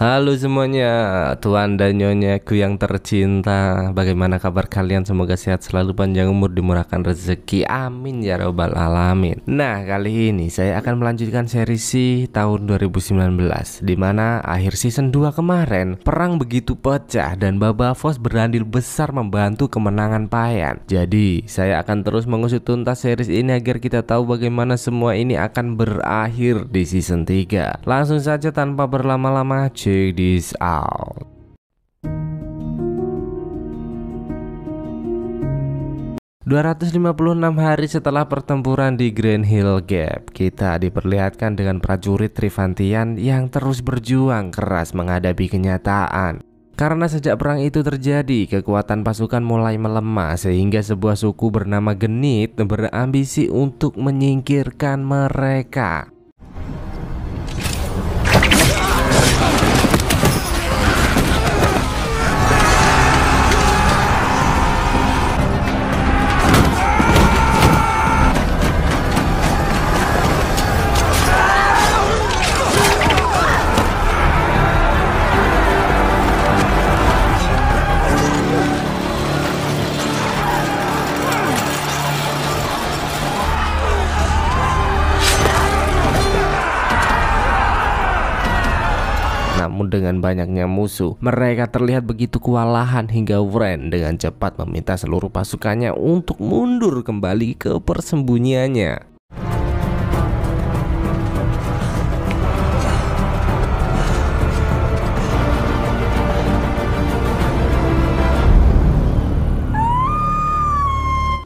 Halo semuanya, tuan dan nyonyaku yang tercinta. Bagaimana kabar kalian? Semoga sehat selalu, panjang umur, dimurahkan rezeki, amin ya robbal alamin. Nah, kali ini saya akan melanjutkan seri Si tahun 2019, dimana akhir season 2 kemarin perang begitu pecah dan Babafos berandil besar membantu kemenangan Payan. Jadi saya akan terus mengusut tuntas series ini agar kita tahu bagaimana semua ini akan berakhir di season 3. Langsung saja tanpa berlama-lama, check this out. ...256 hari setelah pertempuran di Grand Hill Gap, kita diperlihatkan dengan prajurit Trivantian yang terus berjuang keras menghadapi kenyataan. Karena sejak perang itu terjadi, kekuatan pasukan mulai melemah sehingga sebuah suku bernama Genit berambisi untuk menyingkirkan mereka. Namun dengan banyaknya musuh, mereka terlihat begitu kewalahan hingga Wren dengan cepat meminta seluruh pasukannya untuk mundur kembali ke persembunyiannya.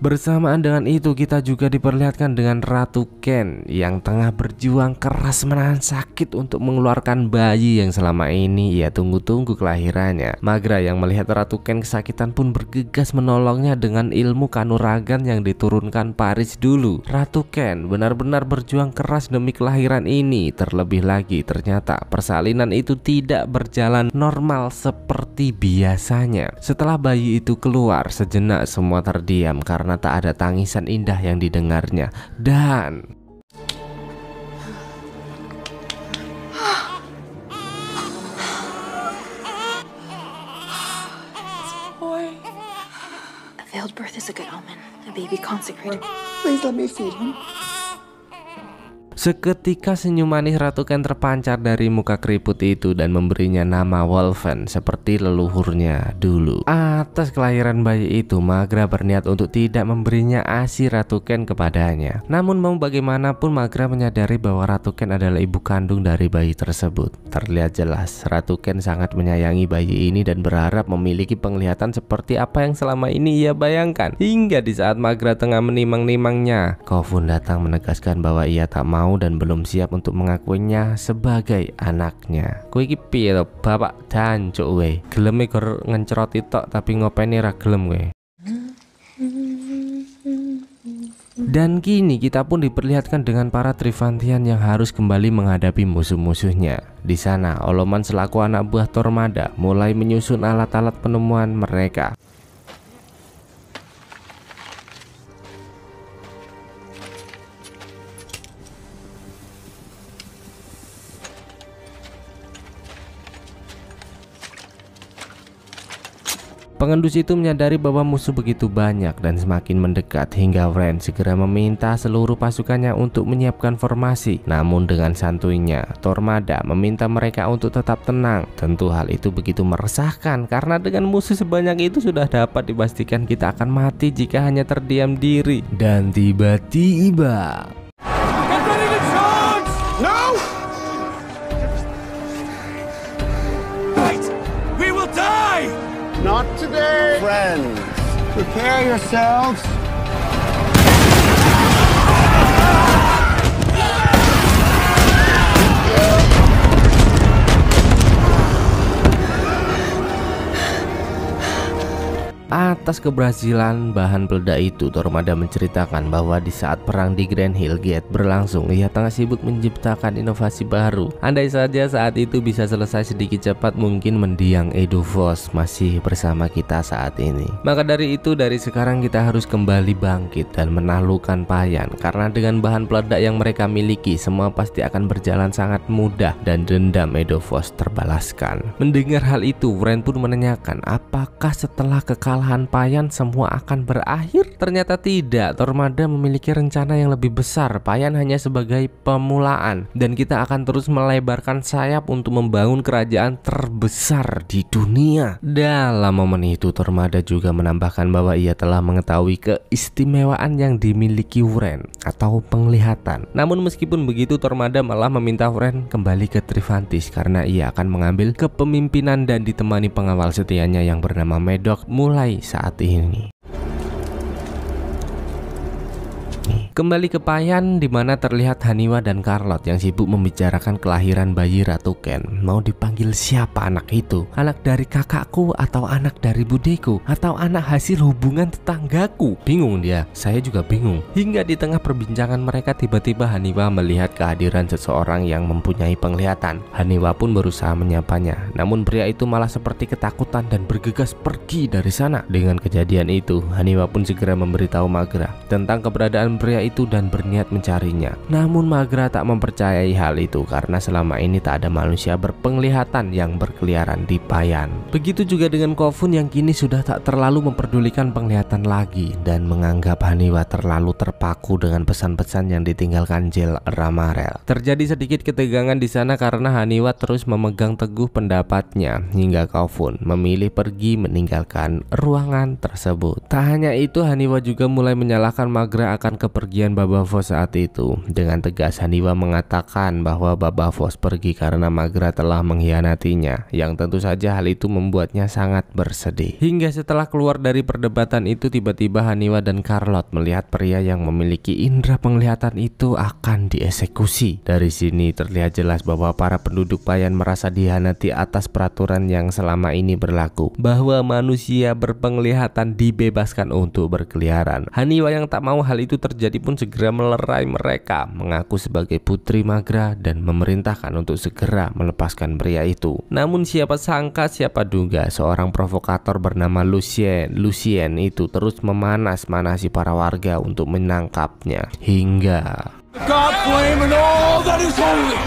Bersamaan dengan itu, kita juga diperlihatkan dengan Ratu Ken yang tengah berjuang keras menahan sakit untuk mengeluarkan bayi yang selama ini ia tunggu-tunggu kelahirannya. Magra yang melihat Ratu Ken kesakitan pun bergegas menolongnya dengan ilmu kanuragan yang diturunkan Paris dulu. Ratu Ken benar-benar berjuang keras demi kelahiran ini. Terlebih lagi ternyata persalinan itu tidak berjalan normal seperti biasanya. Setelah bayi itu keluar, sejenak semua terdiam karena tak ada tangisan indah yang didengarnya. Dan Boy. A veiled birth is a good omen. A baby consecrated. Please let me feed him. seketika senyum manis Ratu Ken terpancar dari muka keriput itu dan memberinya nama Wolfen seperti leluhurnya dulu. Atas kelahiran bayi itu, Magra berniat untuk tidak memberinya ASI Ratu Ken kepadanya. Namun mau bagaimanapun, Magra menyadari bahwa Ratu Ken adalah ibu kandung dari bayi tersebut. Terlihat jelas Ratu Ken sangat menyayangi bayi ini dan berharap memiliki penglihatan seperti apa yang selama ini ia bayangkan. Hingga di saat Magra tengah menimang-nimangnya, Kofun datang menegaskan bahwa ia tak mau dan belum siap untuk mengakuinya sebagai anaknya. Kowe iki piye to, bapak jancuk we. Geleme gor ngencroti tok tapi ngopeni ra gelem we. Dan kini kita pun diperlihatkan dengan para Trivantian yang harus kembali menghadapi musuh-musuhnya. Di sana, Oloman selaku anak buah Tormada mulai menyusun alat-alat penemuan mereka. Pengendus itu menyadari bahwa musuh begitu banyak dan semakin mendekat hingga Wren segera meminta seluruh pasukannya untuk menyiapkan formasi. Namun dengan santuinya, Tormada meminta mereka untuk tetap tenang. Tentu hal itu begitu meresahkan karena dengan musuh sebanyak itu sudah dapat dipastikan kita akan mati jika hanya terdiam diri. Dan tiba-tiba No! Right! We will die! Not today, friends. Prepare yourselves. Atas keberhasilan bahan peledak itu, Tormada menceritakan bahwa di saat perang di Grand Hill Gate berlangsung, ia tengah sibuk menciptakan inovasi baru. Andai saja saat itu bisa selesai sedikit cepat, mungkin mendiang Edo Force masih bersama kita saat ini. Maka dari itu, dari sekarang kita harus kembali bangkit dan menaklukkan Payan, karena dengan bahan peledak yang mereka miliki, semua pasti akan berjalan sangat mudah dan dendam Edo Force terbalaskan. Mendengar hal itu, Wren pun menanyakan apakah setelah kekalahan Payan semua akan berakhir. Ternyata tidak. Tormada memiliki rencana yang lebih besar. Payan hanya sebagai pemulaan, dan kita akan terus melebarkan sayap untuk membangun kerajaan terbesar di dunia. Dalam momen itu, Tormada juga menambahkan bahwa ia telah mengetahui keistimewaan yang dimiliki Wren atau penglihatan. Namun meskipun begitu, Tormada malah meminta Wren kembali ke Trivantis karena ia akan mengambil kepemimpinan dan ditemani pengawal setianya yang bernama Medok mulai saat ini. Kembali ke Payan, di mana terlihat Haniwa dan Carlot yang sibuk membicarakan kelahiran bayi Ratu Ken. Mau dipanggil siapa anak itu? Anak dari kakakku atau anak dari budeku atau anak hasil hubungan tetanggaku? Bingung dia, saya juga bingung. Hingga di tengah perbincangan mereka, tiba-tiba Haniwa melihat kehadiran seseorang yang mempunyai penglihatan. Haniwa pun berusaha menyapanya, namun pria itu malah seperti ketakutan dan bergegas pergi dari sana. Dengan kejadian itu, Haniwa pun segera memberitahu Maghra tentang keberadaan pria itu dan berniat mencarinya. Namun Maghra tak mempercayai hal itu karena selama ini tak ada manusia berpenglihatan yang berkeliaran di Payan. Begitu juga dengan Kofun yang kini sudah tak terlalu memperdulikan penglihatan lagi dan menganggap Haniwa terlalu terpaku dengan pesan-pesan yang ditinggalkan Jel Ramarel. Terjadi sedikit ketegangan di sana karena Haniwa terus memegang teguh pendapatnya hingga Kofun memilih pergi meninggalkan ruangan tersebut. Tak hanya itu, Haniwa juga mulai menyalahkan Maghra akan kepergian Baba Voss saat itu. Dengan tegas Haniwa mengatakan bahwa Baba Voss pergi karena Maghra telah mengkhianatinya, yang tentu saja hal itu membuatnya sangat bersedih. Hingga setelah keluar dari perdebatan itu, tiba-tiba Haniwa dan Carlot melihat pria yang memiliki indera penglihatan itu akan dieksekusi. Dari sini terlihat jelas bahwa para penduduk Payan merasa dihianati atas peraturan yang selama ini berlaku, bahwa manusia berpenglihatan dibebaskan untuk berkeliaran. Haniwa yang tak mau hal itu terjadi pun segera melerai mereka, mengaku sebagai putri Maghra dan memerintahkan untuk segera melepaskan pria itu. Namun siapa sangka siapa duga seorang provokator bernama Lucien itu terus memanas-manasi para warga untuk menangkapnya hingga God flame and all that is holy!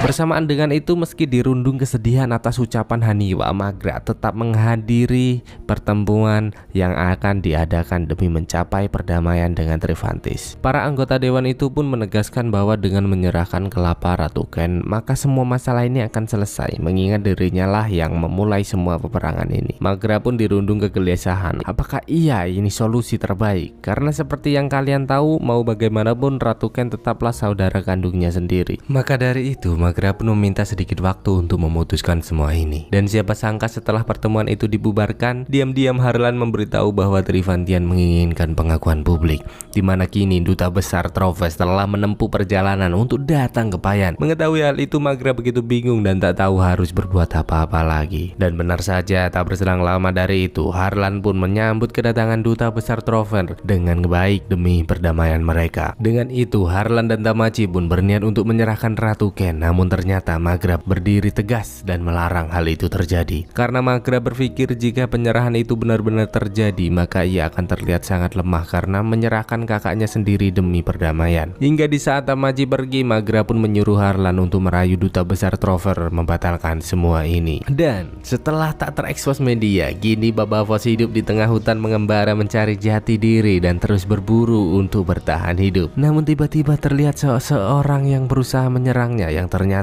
Bersamaan dengan itu, meski dirundung kesedihan atas ucapan Haniwa, Maghra tetap menghadiri pertemuan yang akan diadakan demi mencapai perdamaian dengan Trivantis. Para anggota dewan itu pun menegaskan bahwa dengan menyerahkan kelapa Ratu Ken, maka semua masalah ini akan selesai, mengingat dirinya lah yang memulai semua peperangan ini. Maghra pun dirundung kegelisahan. Apakah iya ini solusi terbaik? Karena seperti yang kalian tahu, mau bagaimanapun Ratu Ken tetaplah saudara kandungnya sendiri. Maka dari itu, Maghra pun meminta sedikit waktu untuk memutuskan semua ini. Dan siapa sangka setelah pertemuan itu dibubarkan, diam-diam Harlan memberitahu bahwa Trivantian menginginkan pengakuan publik, di mana kini duta besar Troves telah menempuh perjalanan untuk datang ke Payan. Mengetahui hal itu, Maghra begitu bingung dan tak tahu harus berbuat apa-apa lagi. Dan benar saja, tak berselang lama dari itu, Harlan pun menyambut kedatangan duta besar Trover dengan baik demi perdamaian mereka. Dengan itu, Harlan dan Tamachi pun berniat untuk menyerahkan Ratu Ken. Namun ternyata Maghra berdiri tegas dan melarang hal itu terjadi. Karena Maghra berpikir jika penyerahan itu benar-benar terjadi, maka ia akan terlihat sangat lemah karena menyerahkan kakaknya sendiri demi perdamaian. Hingga di saat Tamachi pergi, Maghra pun menyuruh Harlan untuk merayu duta besar Trover membatalkan semua ini. Dan setelah tak terekspos media, kini Baba Voss hidup di tengah hutan mengembara mencari jati diri dan terus berburu untuk bertahan hidup. Namun tiba-tiba terlihat seorang yang berusaha menyerangnya, yang ternyata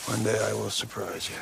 One day I will surprise you.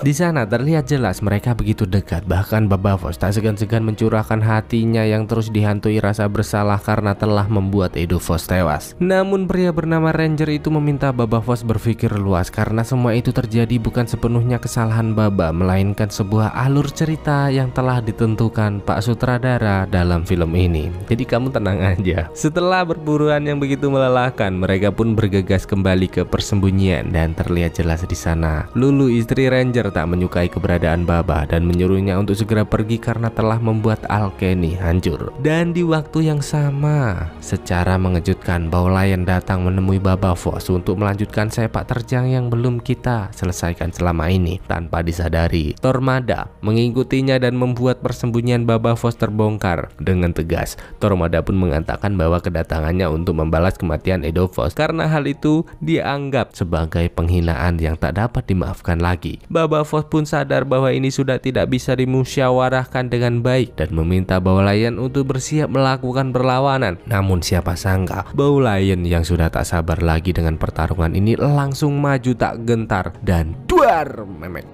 Di sana terlihat jelas mereka begitu dekat, bahkan Baba Voss tak segan-segan mencurahkan hatinya yang terus dihantui rasa bersalah karena telah membuat Edo Voss tewas. Namun pria bernama Ranger itu meminta Baba Voss berpikir luas karena semua itu terjadi bukan sepenuhnya kesalahan Baba, melainkan sebuah alur cerita yang telah ditentukan Pak Sutradara dalam film ini. Jadi kamu tenang aja. Setelah berburuan yang begitu melelahkan, mereka pun bergegas kembali ke persembunyian dan terlihat jelas di sana Lulu, istri Ranger, tak menyukai keberadaan Baba dan menyuruhnya untuk segera pergi karena telah membuat Alkeni hancur. Dan di waktu yang sama, secara mengejutkan, Baulayan datang menemui Baba Voss untuk melanjutkan sepak terjang yang belum kita selesaikan selama ini. Tanpa disadari, Tormada mengikutinya dan membuat persembunyian Baba Voss terbongkar. Dengan tegas, Tormada pun mengatakan bahwa kedatangannya untuk membalas kematian Edo Voss karena hal itu dianggap sebagai penghinaan yang tak dapat dimaafkan lagi. Baba Voss pun sadar bahwa ini sudah tidak bisa dimusyawarahkan dengan baik dan meminta Baulayan untuk bersiap melakukan perlawanan. Namun siapa sangka Baulayan yang sudah tak sabar lagi dengan pertarungan ini langsung maju tak gentar dan duar memek.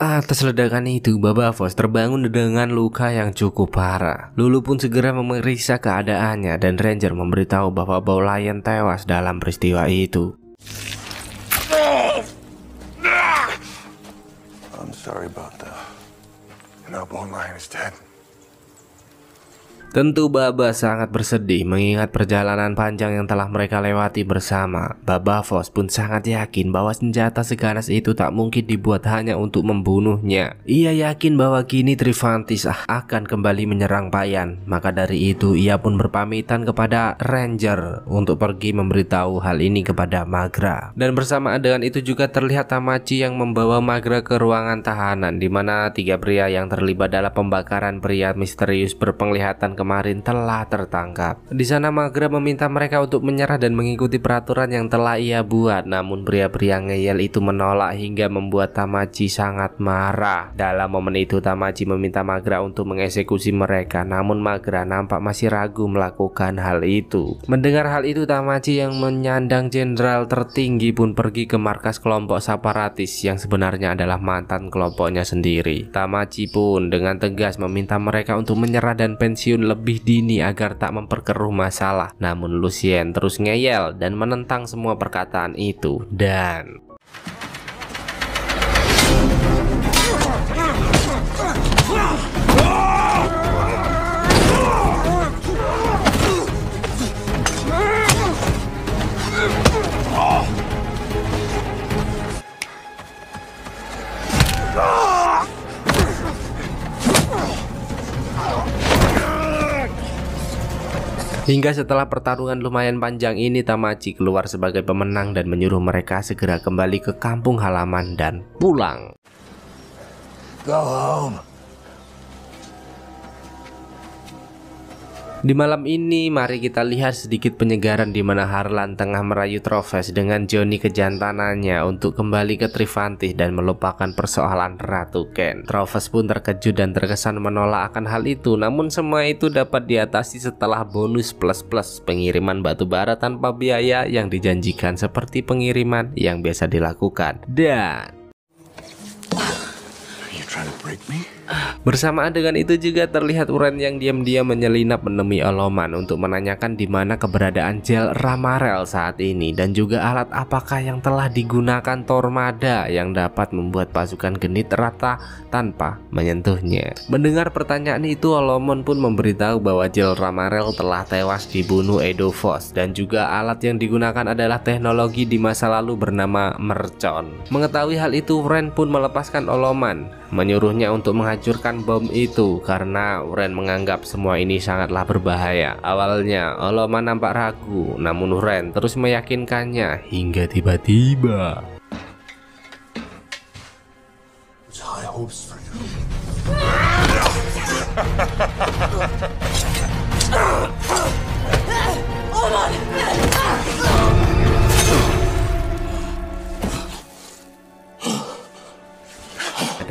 Atas ledakan itu, Baba Voss terbangun dengan luka yang cukup parah. Lulu pun segera memeriksa keadaannya dan Ranger memberitahu bahwa Baulayan tewas dalam peristiwa itu. I'm sorry about that. Now Baulayan is dead. Tentu Baba sangat bersedih mengingat perjalanan panjang yang telah mereka lewati bersama. Baba Voss pun sangat yakin bahwa senjata seganas itu tak mungkin dibuat hanya untuk membunuhnya. Ia yakin bahwa kini Trivantis akan kembali menyerang Payan. Maka dari itu ia pun berpamitan kepada Ranger untuk pergi memberitahu hal ini kepada Magra. Dan bersamaan dengan itu juga terlihat Tamachi yang membawa Magra ke ruangan tahanan, di mana 3 pria yang terlibat dalam pembakaran pria misterius berpenglihatan kemarin telah tertangkap. Di sana Magra meminta mereka untuk menyerah dan mengikuti peraturan yang telah ia buat. Namun pria-pria ngeyel itu menolak hingga membuat Tamachi sangat marah. Dalam momen itu Tamachi meminta Magra untuk mengeksekusi mereka. Namun Magra nampak masih ragu melakukan hal itu. Mendengar hal itu, Tamachi yang menyandang jenderal tertinggi pun pergi ke markas kelompok separatis yang sebenarnya adalah mantan kelompoknya sendiri. Tamachi pun dengan tegas meminta mereka untuk menyerah dan pensiun lebih dini agar tak memperkeruh masalah. Namun Lucien terus ngeyel dan menentang semua perkataan itu. Dan hingga setelah pertarungan lumayan panjang ini, Tamachi keluar sebagai pemenang dan menyuruh mereka segera kembali ke kampung halaman dan pulang. Go home. Di malam ini mari kita lihat sedikit penyegaran di mana Harlan tengah merayu Troves dengan Johnny kejantanannya untuk kembali ke Trivantis dan melupakan persoalan Ratu Ken. Troves pun terkejut dan terkesan menolak akan hal itu, namun semua itu dapat diatasi setelah bonus plus-plus pengiriman batu bara tanpa biaya yang dijanjikan seperti pengiriman yang biasa dilakukan. Dan bersamaan dengan itu juga terlihat Uren yang diam-diam menyelinap menemui Oloman untuk menanyakan di mana keberadaan gel Ramarel saat ini dan juga alat apakah yang telah digunakan Tormada yang dapat membuat pasukan genit rata tanpa menyentuhnya. Mendengar pertanyaan itu, Oloman pun memberitahu bahwa gel Ramarel telah tewas dibunuh Edo Voss dan juga alat yang digunakan adalah teknologi di masa lalu bernama Mercon. Mengetahui hal itu, Uren pun melepaskan Oloman, menyuruhnya untuk menghancurkan bom itu karena Uren menganggap semua ini sangatlah berbahaya. Awalnya Oloman nampak ragu, namun Uren terus meyakinkannya hingga tiba-tiba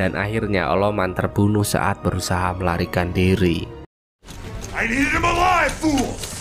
dan akhirnya Oloman terbunuh saat berusaha melarikan diri. I needed him alive, fools!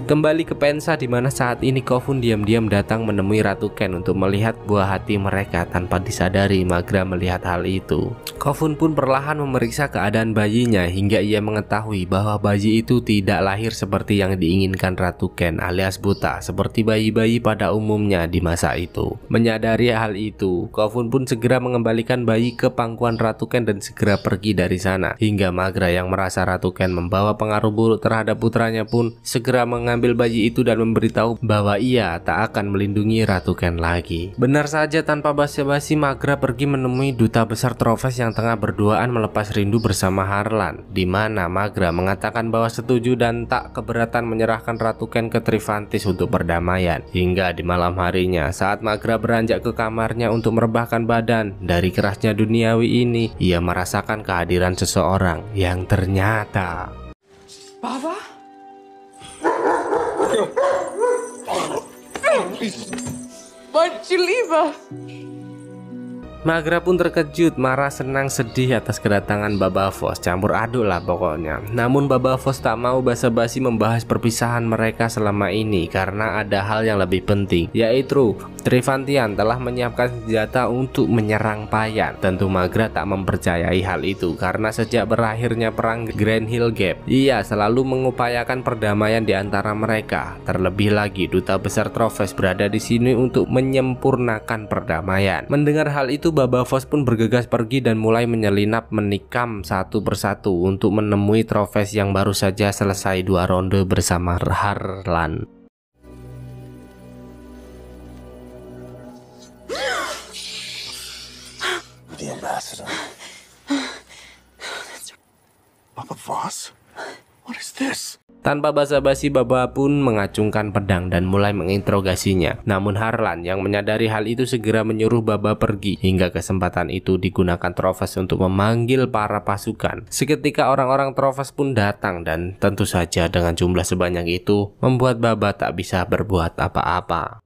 Kembali ke Pensa di mana saat ini Kofun diam-diam datang menemui Ratu Ken untuk melihat buah hati mereka. Tanpa disadari Magra melihat hal itu. Kofun pun perlahan memeriksa keadaan bayinya hingga ia mengetahui bahwa bayi itu tidak lahir seperti yang diinginkan Ratu Ken alias buta seperti bayi-bayi pada umumnya di masa itu. Menyadari hal itu, Kofun pun segera mengembalikan bayi ke pangkuan Ratu Ken dan segera pergi dari sana. Hingga Magra yang merasa Ratu Ken membawa pengaruh buruk terhadap putranya pun segera mengambil bayi itu dan memberitahu bahwa ia tak akan melindungi Ratu Ken lagi. Benar saja, tanpa basa-basi Magra pergi menemui duta besar Trophes yang tengah berduaan melepas rindu bersama Harlan, di mana Magra mengatakan bahwa setuju dan tak keberatan menyerahkan Ratu Ken ke Trifantis untuk perdamaian. Hingga di malam harinya saat Magra beranjak ke kamarnya untuk merebahkan badan dari kerasnya duniawi ini, ia merasakan kehadiran seseorang yang ternyata Baba? Why'd you leave us? Magra pun terkejut, marah, senang, sedih atas kedatangan Babavos, campur aduk lah pokoknya. Namun Babavos tak mau basa-basi membahas perpisahan mereka selama ini karena ada hal yang lebih penting, yaitu Trifantian telah menyiapkan senjata untuk menyerang Payan. Tentu Magra tak mempercayai hal itu karena sejak berakhirnya perang Grand Hill Gap, ia selalu mengupayakan perdamaian di antara mereka. Terlebih lagi duta besar Trophes berada di sini untuk menyempurnakan perdamaian. Mendengar hal itu Babavos pun bergegas pergi dan mulai menyelinap menikam satu persatu untuk menemui Trophes yang baru saja selesai 2 ronde bersama Harlan. The ambassador. Babavos? What is this? Tanpa basa-basi Baba pun mengacungkan pedang dan mulai menginterogasinya. Namun Harlan yang menyadari hal itu segera menyuruh Baba pergi. Hingga kesempatan itu digunakan Trophes untuk memanggil para pasukan. Seketika orang-orang Trophes pun datang dan tentu saja dengan jumlah sebanyak itu membuat Baba tak bisa berbuat apa-apa.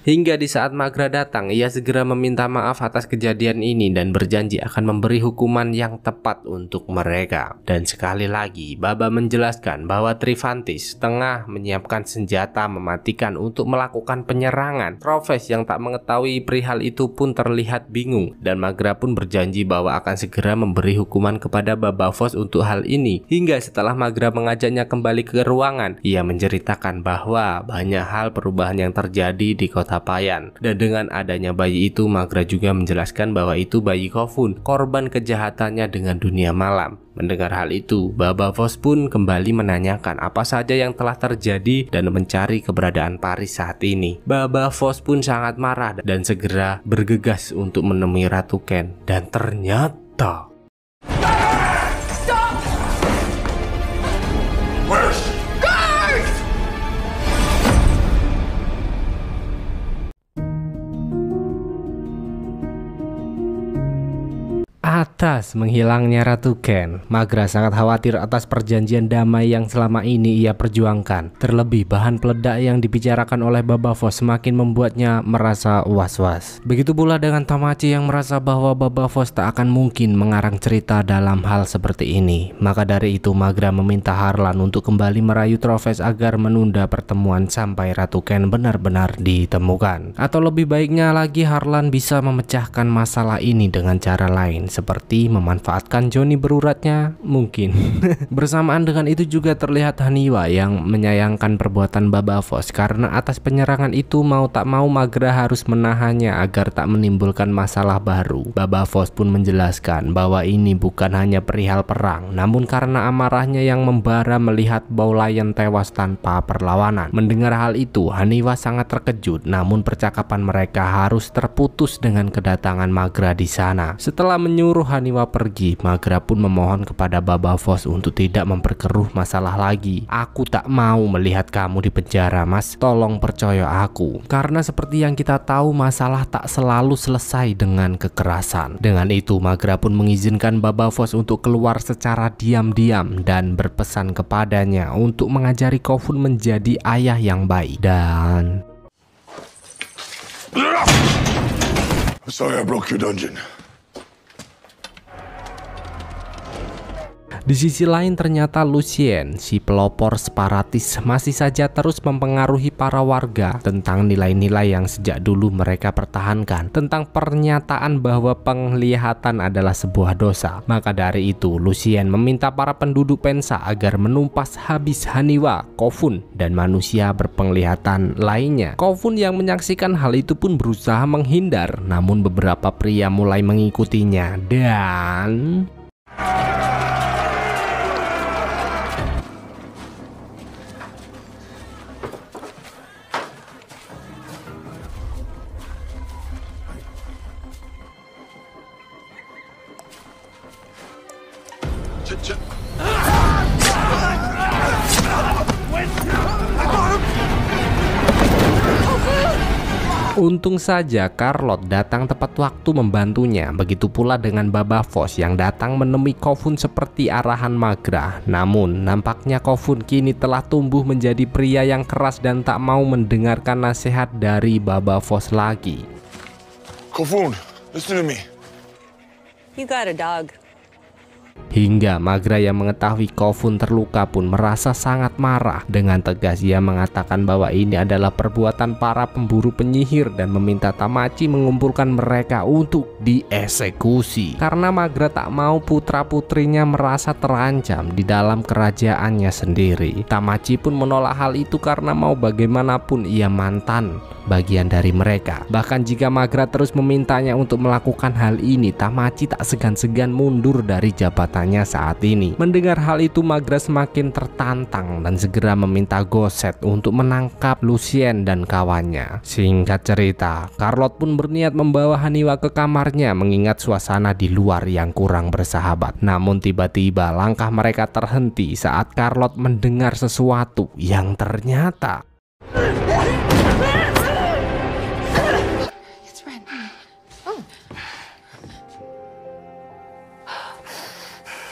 Hingga di saat Magra datang, ia segera meminta maaf atas kejadian ini dan berjanji akan memberi hukuman yang tepat untuk mereka. Dan sekali lagi, Baba menjelaskan bahwa Trifantis tengah menyiapkan senjata mematikan untuk melakukan penyerangan. Trophes yang tak mengetahui perihal itu pun terlihat bingung, dan Magra pun berjanji bahwa akan segera memberi hukuman kepada Babavos untuk hal ini. Hingga setelah Magra mengajaknya kembali ke ruangan, ia menceritakan bahwa banyak hal perubahan yang terjadi di kota Payan. Dan dengan adanya bayi itu, Magra juga menjelaskan bahwa itu bayi Kofun, korban kejahatannya dengan dunia malam. Mendengar hal itu, Babavos pun kembali menanyakan apa saja yang telah terjadi dan mencari keberadaan Paris saat ini. Babavos pun sangat marah dan segera bergegas untuk menemui Ratu Ken. Dan ternyata atas menghilangnya Ratu Ken, Magra sangat khawatir atas perjanjian damai yang selama ini ia perjuangkan. Terlebih bahan peledak yang dibicarakan oleh Babavos semakin membuatnya merasa was-was. Begitu pula dengan Tamachi yang merasa bahwa Babavos tak akan mungkin mengarang cerita dalam hal seperti ini. Maka dari itu Magra meminta Harlan untuk kembali merayu Trophes agar menunda pertemuan sampai Ratu Ken benar-benar ditemukan. Atau lebih baiknya lagi Harlan bisa memecahkan masalah ini dengan cara lain, seperti memanfaatkan Johnny beruratnya mungkin. Bersamaan dengan itu juga terlihat Haniwa yang menyayangkan perbuatan Babavos karena atas penyerangan itu mau tak mau Magra harus menahannya agar tak menimbulkan masalah baru. Babavos pun menjelaskan bahwa ini bukan hanya perihal perang, namun karena amarahnya yang membara melihat Baulayan tewas tanpa perlawanan. Mendengar hal itu, Haniwa sangat terkejut, namun percakapan mereka harus terputus dengan kedatangan Magra di sana. Setelah menyuruh Haniwa pergi, Magra pun memohon kepada Baba Voss untuk tidak memperkeruh masalah lagi. Aku tak mau melihat kamu di penjara, Mas. Tolong percaya aku. Karena seperti yang kita tahu, masalah tak selalu selesai dengan kekerasan. Dengan itu, Magra pun mengizinkan Baba Voss untuk keluar secara diam-diam dan berpesan kepadanya untuk mengajari Kofun menjadi ayah yang baik. Dan Sorry I broke your dungeon. di sisi lain ternyata Lucien, si pelopor separatis, masih saja terus mempengaruhi para warga tentang nilai-nilai yang sejak dulu mereka pertahankan, tentang pernyataan bahwa penglihatan adalah sebuah dosa. Maka dari itu Lucien meminta para penduduk Pensa agar menumpas habis Haniwa, Kofun, dan manusia berpenglihatan lainnya. Kofun yang menyaksikan hal itu pun berusaha menghindar, namun beberapa pria mulai mengikutinya dan untung saja Carlotte datang tepat waktu membantunya. Begitu pula dengan Baba Voss yang datang menemui Kofun seperti arahan Magra. Namun nampaknya Kofun kini telah tumbuh menjadi pria yang keras dan tak mau mendengarkan nasihat dari Baba Voss lagi. Kofun, listen to me. You got a dog. Hingga Magra yang mengetahui Kofun terluka pun merasa sangat marah. Dengan tegas ia mengatakan bahwa ini adalah perbuatan para pemburu penyihir dan meminta Tamachi mengumpulkan mereka untuk dieksekusi. Karena Magra tak mau putra-putrinya merasa terancam di dalam kerajaannya sendiri. Tamachi pun menolak hal itu karena mau bagaimanapun ia mantan bagian dari mereka. Bahkan jika Magra terus memintanya untuk melakukan hal ini, Tamachi tak segan-segan mundur dari jabatannya saat ini. Mendengar hal itu, Magra semakin tertantang dan segera meminta Goset untuk menangkap Lucien dan kawannya. Singkat cerita, Carlotte pun berniat membawa Haniwa ke kamarnya mengingat suasana di luar yang kurang bersahabat. Namun tiba-tiba langkah mereka terhenti saat Carlotte mendengar sesuatu yang ternyata It's Ren.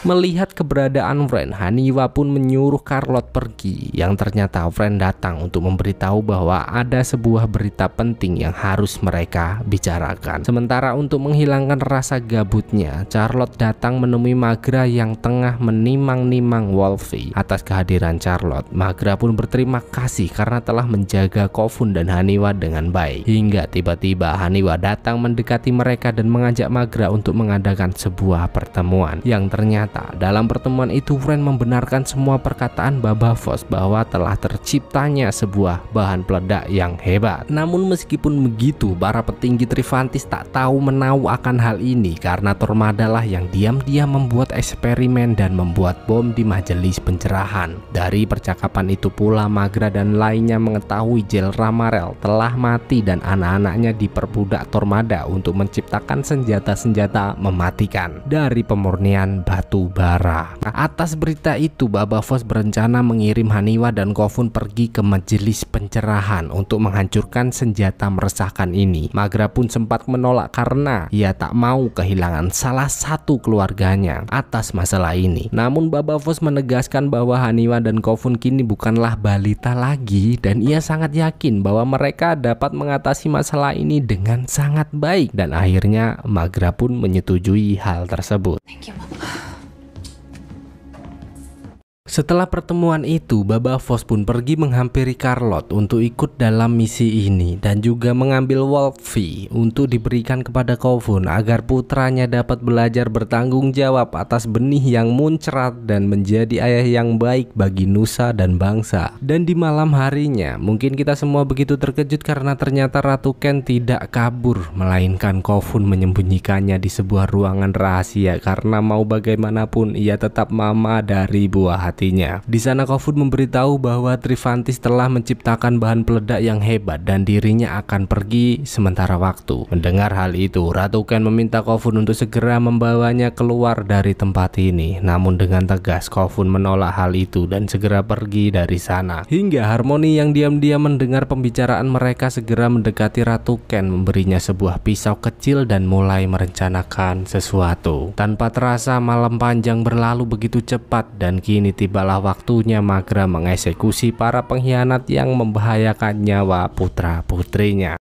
Melihat keberadaan Wren, Haniwa pun menyuruh Carlotte pergi. Yang ternyata Wren datang untuk memberitahu bahwa ada sebuah berita penting yang harus mereka bicarakan. Sementara untuk menghilangkan rasa gabutnya, Charlotte datang menemui Magra yang tengah menimang-nimang Wolfie. Atas kehadiran Charlotte, Magra pun berterima kasih karena telah menjaga Kofun dan Haniwa dengan baik. Hingga tiba-tiba Haniwa datang mendekati mereka dan mengajak Magra untuk mengadakan sebuah pertemuan. Yang ternyata dalam pertemuan itu Wren membenarkan semua perkataan Baba Voss bahwa telah terciptanya sebuah bahan peledak yang hebat. Namun meskipun begitu, para petinggi Trivantis tak tahu menau akan hal ini karena Tormada lah yang diam-diam membuat eksperimen dan membuat bom di majelis pencerahan. Dari percakapan itu pula Magra dan lainnya mengetahui Jel Ramarel telah mati dan anak-anaknya diperbudak Tormada untuk menciptakan senjata-senjata mematikan dari pemurnian batu bara. Atas berita itu, Baba Voss berencana mengirim Haniwa dan Kofun pergi ke majelis pencerahan untuk menghancurkan senjata meresahkan ini. Magra pun sempat menolak karena ia tak mau kehilangan salah satu keluarganya atas masalah ini. Namun Baba Voss menegaskan bahwa Haniwa dan Kofun kini bukanlah balita lagi dan ia sangat yakin bahwa mereka dapat mengatasi masalah ini dengan sangat baik. Dan akhirnya Magra pun menyetujui hal tersebut. Thank you, Mom. Setelah pertemuan itu, Baba Voss pun pergi menghampiri Carlotte untuk ikut dalam misi ini dan juga mengambil Wolfie untuk diberikan kepada Kofun agar putranya dapat belajar bertanggung jawab atas benih yang muncrat dan menjadi ayah yang baik bagi nusa dan bangsa. Dan di malam harinya, mungkin kita semua begitu terkejut karena ternyata Ratu Ken tidak kabur, melainkan Kofun menyembunyikannya di sebuah ruangan rahasia karena mau bagaimanapun ia tetap mama dari buah hati hatinya. Di sana Kofun memberitahu bahwa Trivantis telah menciptakan bahan peledak yang hebat dan dirinya akan pergi sementara waktu. Mendengar hal itu, Ratu Ken meminta Kofun untuk segera membawanya keluar dari tempat ini. Namun dengan tegas Kofun menolak hal itu dan segera pergi dari sana. Hingga Harmony yang diam-diam mendengar pembicaraan mereka segera mendekati Ratu Ken, memberinya sebuah pisau kecil dan mulai merencanakan sesuatu. Tanpa terasa malam panjang berlalu begitu cepat dan kini tibalah waktunya Maghra mengeksekusi para pengkhianat yang membahayakan nyawa putra-putrinya.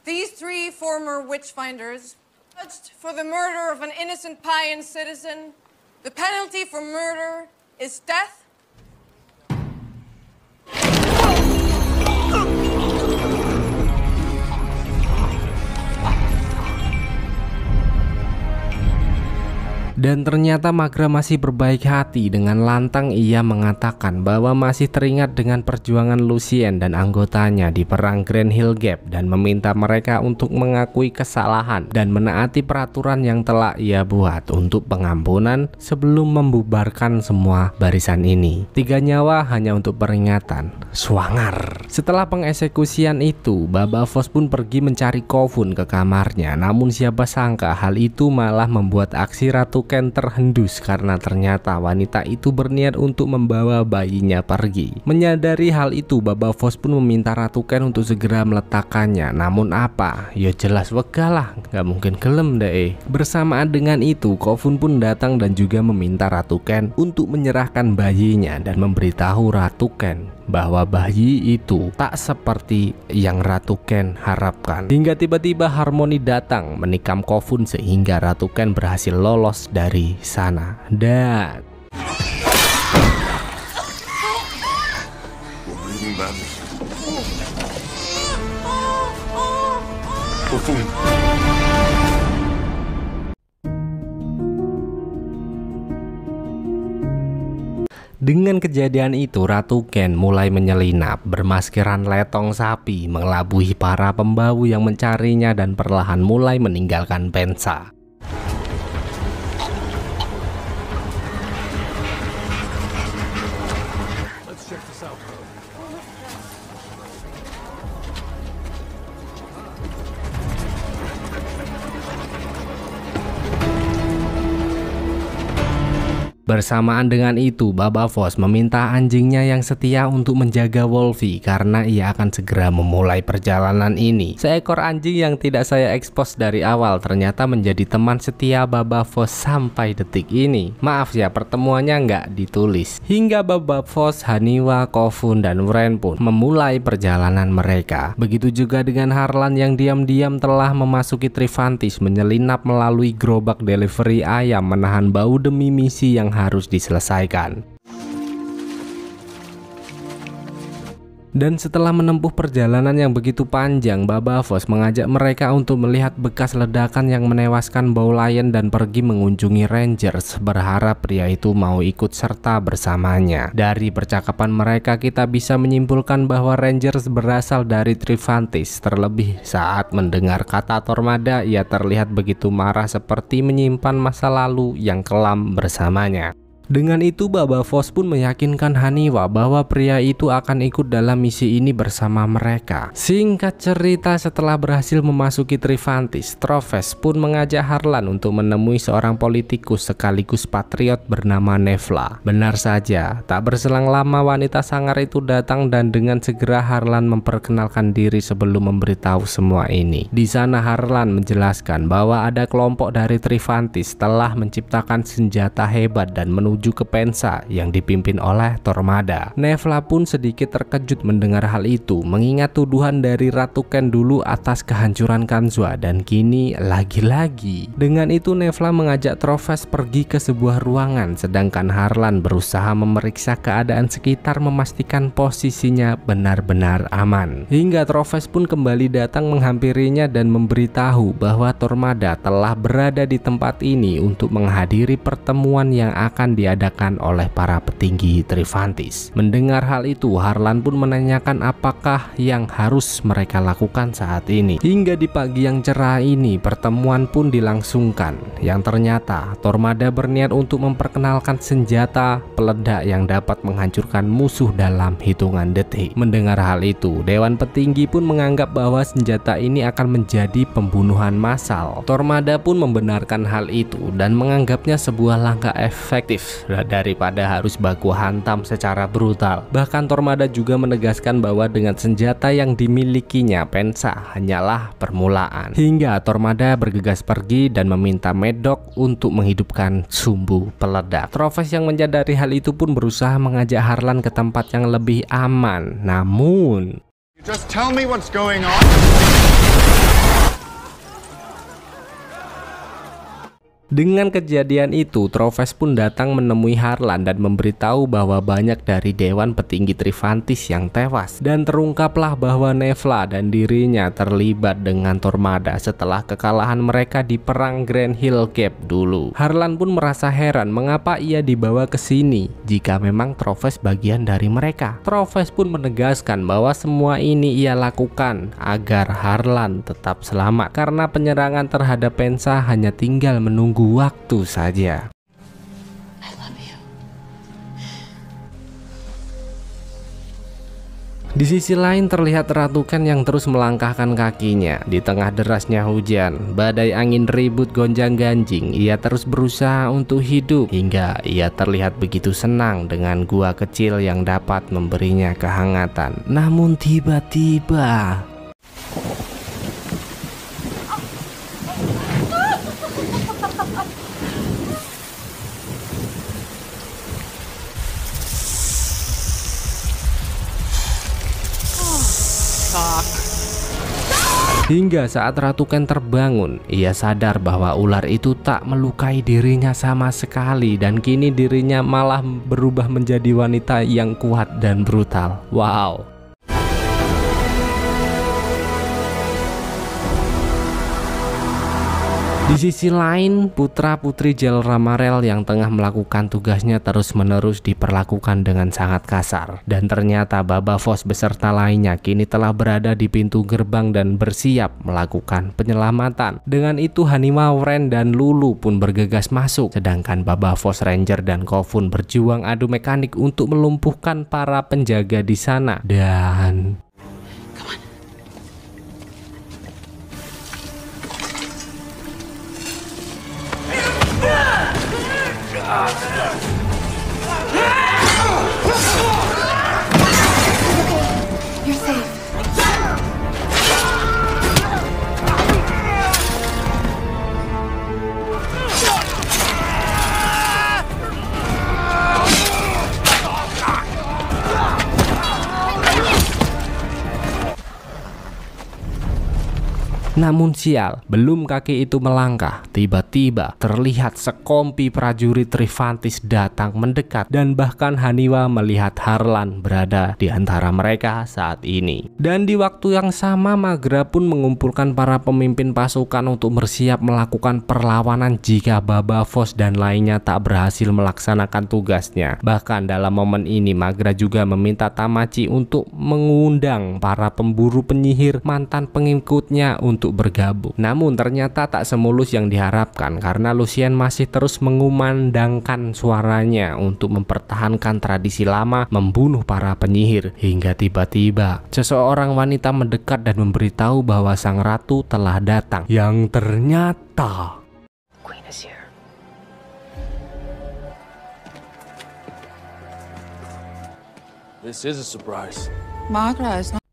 These three former witchfinders judged for the murder of an innocent Payan citizen. The penalty for murder is death. Dan ternyata Maghra masih berbaik hati. Dengan lantang ia mengatakan bahwa masih teringat dengan perjuangan Lucien dan anggotanya di perang Grand Hill Gap dan meminta mereka untuk mengakui kesalahan dan menaati peraturan yang telah ia buat untuk pengampunan sebelum membubarkan semua barisan ini. 3 nyawa hanya untuk peringatan. Swanger. Setelah pengeksekusian itu, Baba Voss pun pergi mencari Kofun ke kamarnya. Namun siapa sangka hal itu malah membuat aksi Ratu Ken terhendus karena ternyata wanita itu berniat untuk membawa bayinya pergi. Menyadari hal itu, Baba Voss pun meminta Ratu Ken untuk segera meletakkannya. Namun apa? Ya jelas wegah lah, gak mungkin gelem deh. Bersamaan dengan itu, Kofun pun datang dan juga meminta Ratu Ken untuk menyerahkan bayinya dan memberitahu Ratu Ken bahwa bayi itu tak seperti yang Ratu Ken harapkan. Hingga tiba-tiba Harmony datang menikam Kofun sehingga Ratu Ken berhasil lolos dari sana. Dan dengan kejadian itu, Ratu Ken mulai menyelinap bermaskeran letong sapi, mengelabui para pembau yang mencarinya dan perlahan mulai meninggalkan pensa. Bersamaan dengan itu, Baba Voss meminta anjingnya yang setia untuk menjaga Wolfie karena ia akan segera memulai perjalanan ini. Seekor anjing yang tidak saya ekspos dari awal ternyata menjadi teman setia Baba Voss sampai detik ini. Maaf ya, pertemuannya nggak ditulis. Hingga Baba Voss, Haniwa, Kofun, dan Wren pun memulai perjalanan mereka. Begitu juga dengan Harlan yang diam-diam telah memasuki Trivantis, menyelinap melalui gerobak delivery ayam, menahan bau demi misi yang harus diselesaikan. Dan setelah menempuh perjalanan yang begitu panjang, Baba Voss mengajak mereka untuk melihat bekas ledakan yang menewaskan Bowlion dan pergi mengunjungi Rangers, berharap pria itu mau ikut serta bersamanya. Dari percakapan mereka kita bisa menyimpulkan bahwa Rangers berasal dari Trivantis. Terlebih saat mendengar kata Tormada, ia terlihat begitu marah seperti menyimpan masa lalu yang kelam bersamanya. Dengan itu Baba Voss pun meyakinkan Haniwa bahwa pria itu akan ikut dalam misi ini bersama mereka. Singkat cerita, setelah berhasil memasuki Trivantis, Troves pun mengajak Harlan untuk menemui seorang politikus sekaligus patriot bernama Nevla. Benar saja, tak berselang lama wanita sangar itu datang dan dengan segera Harlan memperkenalkan diri sebelum memberitahu semua ini. Di sana Harlan menjelaskan bahwa ada kelompok dari Trivantis telah menciptakan senjata hebat dan menuju ke Pensa yang dipimpin oleh Tormada. Nevla pun sedikit terkejut mendengar hal itu, mengingat tuduhan dari Ratu Ken dulu atas kehancuran Kanzua, dan kini lagi-lagi. Dengan itu Nevla mengajak Troves pergi ke sebuah ruangan, sedangkan Harlan berusaha memeriksa keadaan sekitar memastikan posisinya benar-benar aman. Hingga Troves pun kembali datang menghampirinya dan memberitahu bahwa Tormada telah berada di tempat ini untuk menghadiri pertemuan yang akan diadakan oleh para petinggi Trivantis. Mendengar hal itu, Harlan pun menanyakan apakah yang harus mereka lakukan saat ini. Hingga di pagi yang cerah ini, pertemuan pun dilangsungkan, yang ternyata Tormada berniat untuk memperkenalkan senjata peledak yang dapat menghancurkan musuh dalam hitungan detik. Mendengar hal itu, Dewan Petinggi pun menganggap bahwa senjata ini akan menjadi pembunuhan massal. Tormada pun membenarkan hal itu dan menganggapnya sebuah langkah efektif daripada harus baku hantam secara brutal. Bahkan Tormada juga menegaskan bahwa dengan senjata yang dimilikinya, Pensa hanyalah permulaan. Hingga Tormada bergegas pergi dan meminta Medok untuk menghidupkan sumbu peledak. Troves yang menyadari hal itu pun berusaha mengajak Harlan ke tempat yang lebih aman. Namun Just tell me what's going on. dengan kejadian itu, Troves pun datang menemui Harlan dan memberitahu bahwa banyak dari Dewan Petinggi Trivantis yang tewas. Dan terungkaplah bahwa Nevla dan dirinya terlibat dengan Tormada setelah kekalahan mereka di perang Grand Hill Gap dulu. Harlan pun merasa heran mengapa ia dibawa ke sini jika memang Troves bagian dari mereka. Troves pun menegaskan bahwa semua ini ia lakukan agar Harlan tetap selamat, karena penyerangan terhadap Pensa hanya tinggal menunggu waktu saja. I love you. Di sisi lain terlihat Ratu Ken yang terus melangkahkan kakinya. Di tengah derasnya hujan, badai angin ribut gonjang-ganjing, ia terus berusaha untuk hidup hingga ia terlihat begitu senang dengan gua kecil yang dapat memberinya kehangatan. Namun tiba-tiba hingga saat Ratu Ken terbangun, ia sadar bahwa ular itu tak melukai dirinya sama sekali dan kini dirinya malah berubah menjadi wanita yang kuat dan brutal. Wow. Di sisi lain, putra-putri Jel Ramarel yang tengah melakukan tugasnya terus-menerus diperlakukan dengan sangat kasar. Dan ternyata Baba Voss beserta lainnya kini telah berada di pintu gerbang dan bersiap melakukan penyelamatan. Dengan itu Haniwa, Wren, dan Lulu pun bergegas masuk. Sedangkan Baba Voss, Ranger, dan Kofun berjuang adu mekanik untuk melumpuhkan para penjaga di sana. Dan You're safe. namun sial, belum kaki itu melangkah, tiba-tiba terlihat sekompi prajurit Trivantis datang mendekat dan bahkan Haniwa melihat Harlan berada di antara mereka saat ini. Dan di waktu yang sama Maghra pun mengumpulkan para pemimpin pasukan untuk bersiap melakukan perlawanan jika Baba Voss dan lainnya tak berhasil melaksanakan tugasnya. Bahkan dalam momen ini Maghra juga meminta Tamachi untuk mengundang para pemburu penyihir mantan pengikutnya untuk bergabung. Namun ternyata tak semulus yang diharapkan karena Lucien masih terus mengumandangkan suaranya untuk mempertahankan tradisi lama membunuh para penyihir. Hingga tiba-tiba seseorang wanita mendekat dan memberitahu bahwa sang ratu telah datang, yang ternyata Queen is here. This is a surprise. Maghra is not.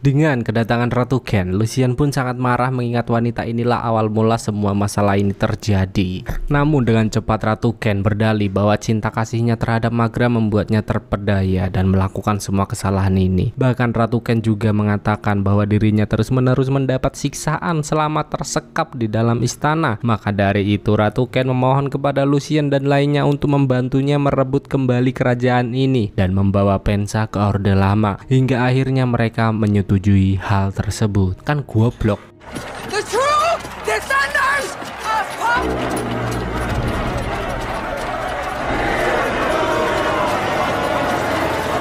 Dengan kedatangan Ratu Ken, Lucien pun sangat marah mengingat wanita inilah awal mula semua masalah ini terjadi. Namun dengan cepat Ratu Ken berdalih bahwa cinta kasihnya terhadap Maghra membuatnya terpedaya dan melakukan semua kesalahan ini. Bahkan Ratu Ken juga mengatakan bahwa dirinya terus-menerus mendapat siksaan selama tersekap di dalam istana. Maka dari itu Ratu Ken memohon kepada Lucien dan lainnya untuk membantunya merebut kembali kerajaan ini dan membawa Pensa ke Orde Lama. Hingga akhirnya mereka menyetujui hal tersebut. Kan goblok. The true descendants of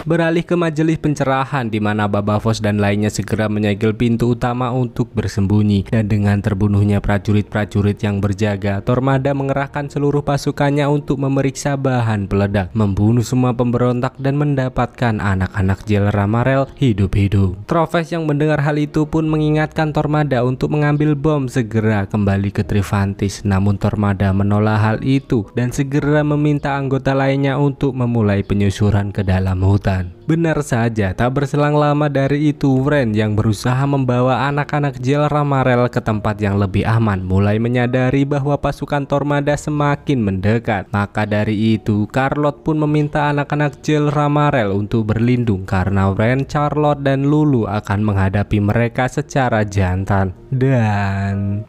Beralih ke majelis pencerahan di mana Baba Voss dan lainnya segera menyegel pintu utama untuk bersembunyi, dan dengan terbunuhnya prajurit-prajurit yang berjaga, Tormada mengerahkan seluruh pasukannya untuk memeriksa bahan peledak, membunuh semua pemberontak dan mendapatkan anak-anak Jel Ramarel hidup-hidup. Troves yang mendengar hal itu pun mengingatkan Tormada untuk mengambil bom segera kembali ke Trivantis, namun Tormada menolak hal itu dan segera meminta anggota lainnya untuk memulai penyusuran ke dalam hutan. Benar saja, tak berselang lama dari itu, Wren yang berusaha membawa anak-anak Jel Ramarel ke tempat yang lebih aman mulai menyadari bahwa pasukan Tormada semakin mendekat. Maka dari itu, Charlotte pun meminta anak-anak Jel Ramarel untuk berlindung karena Wren, Charlotte, dan Lulu akan menghadapi mereka secara jantan. Dan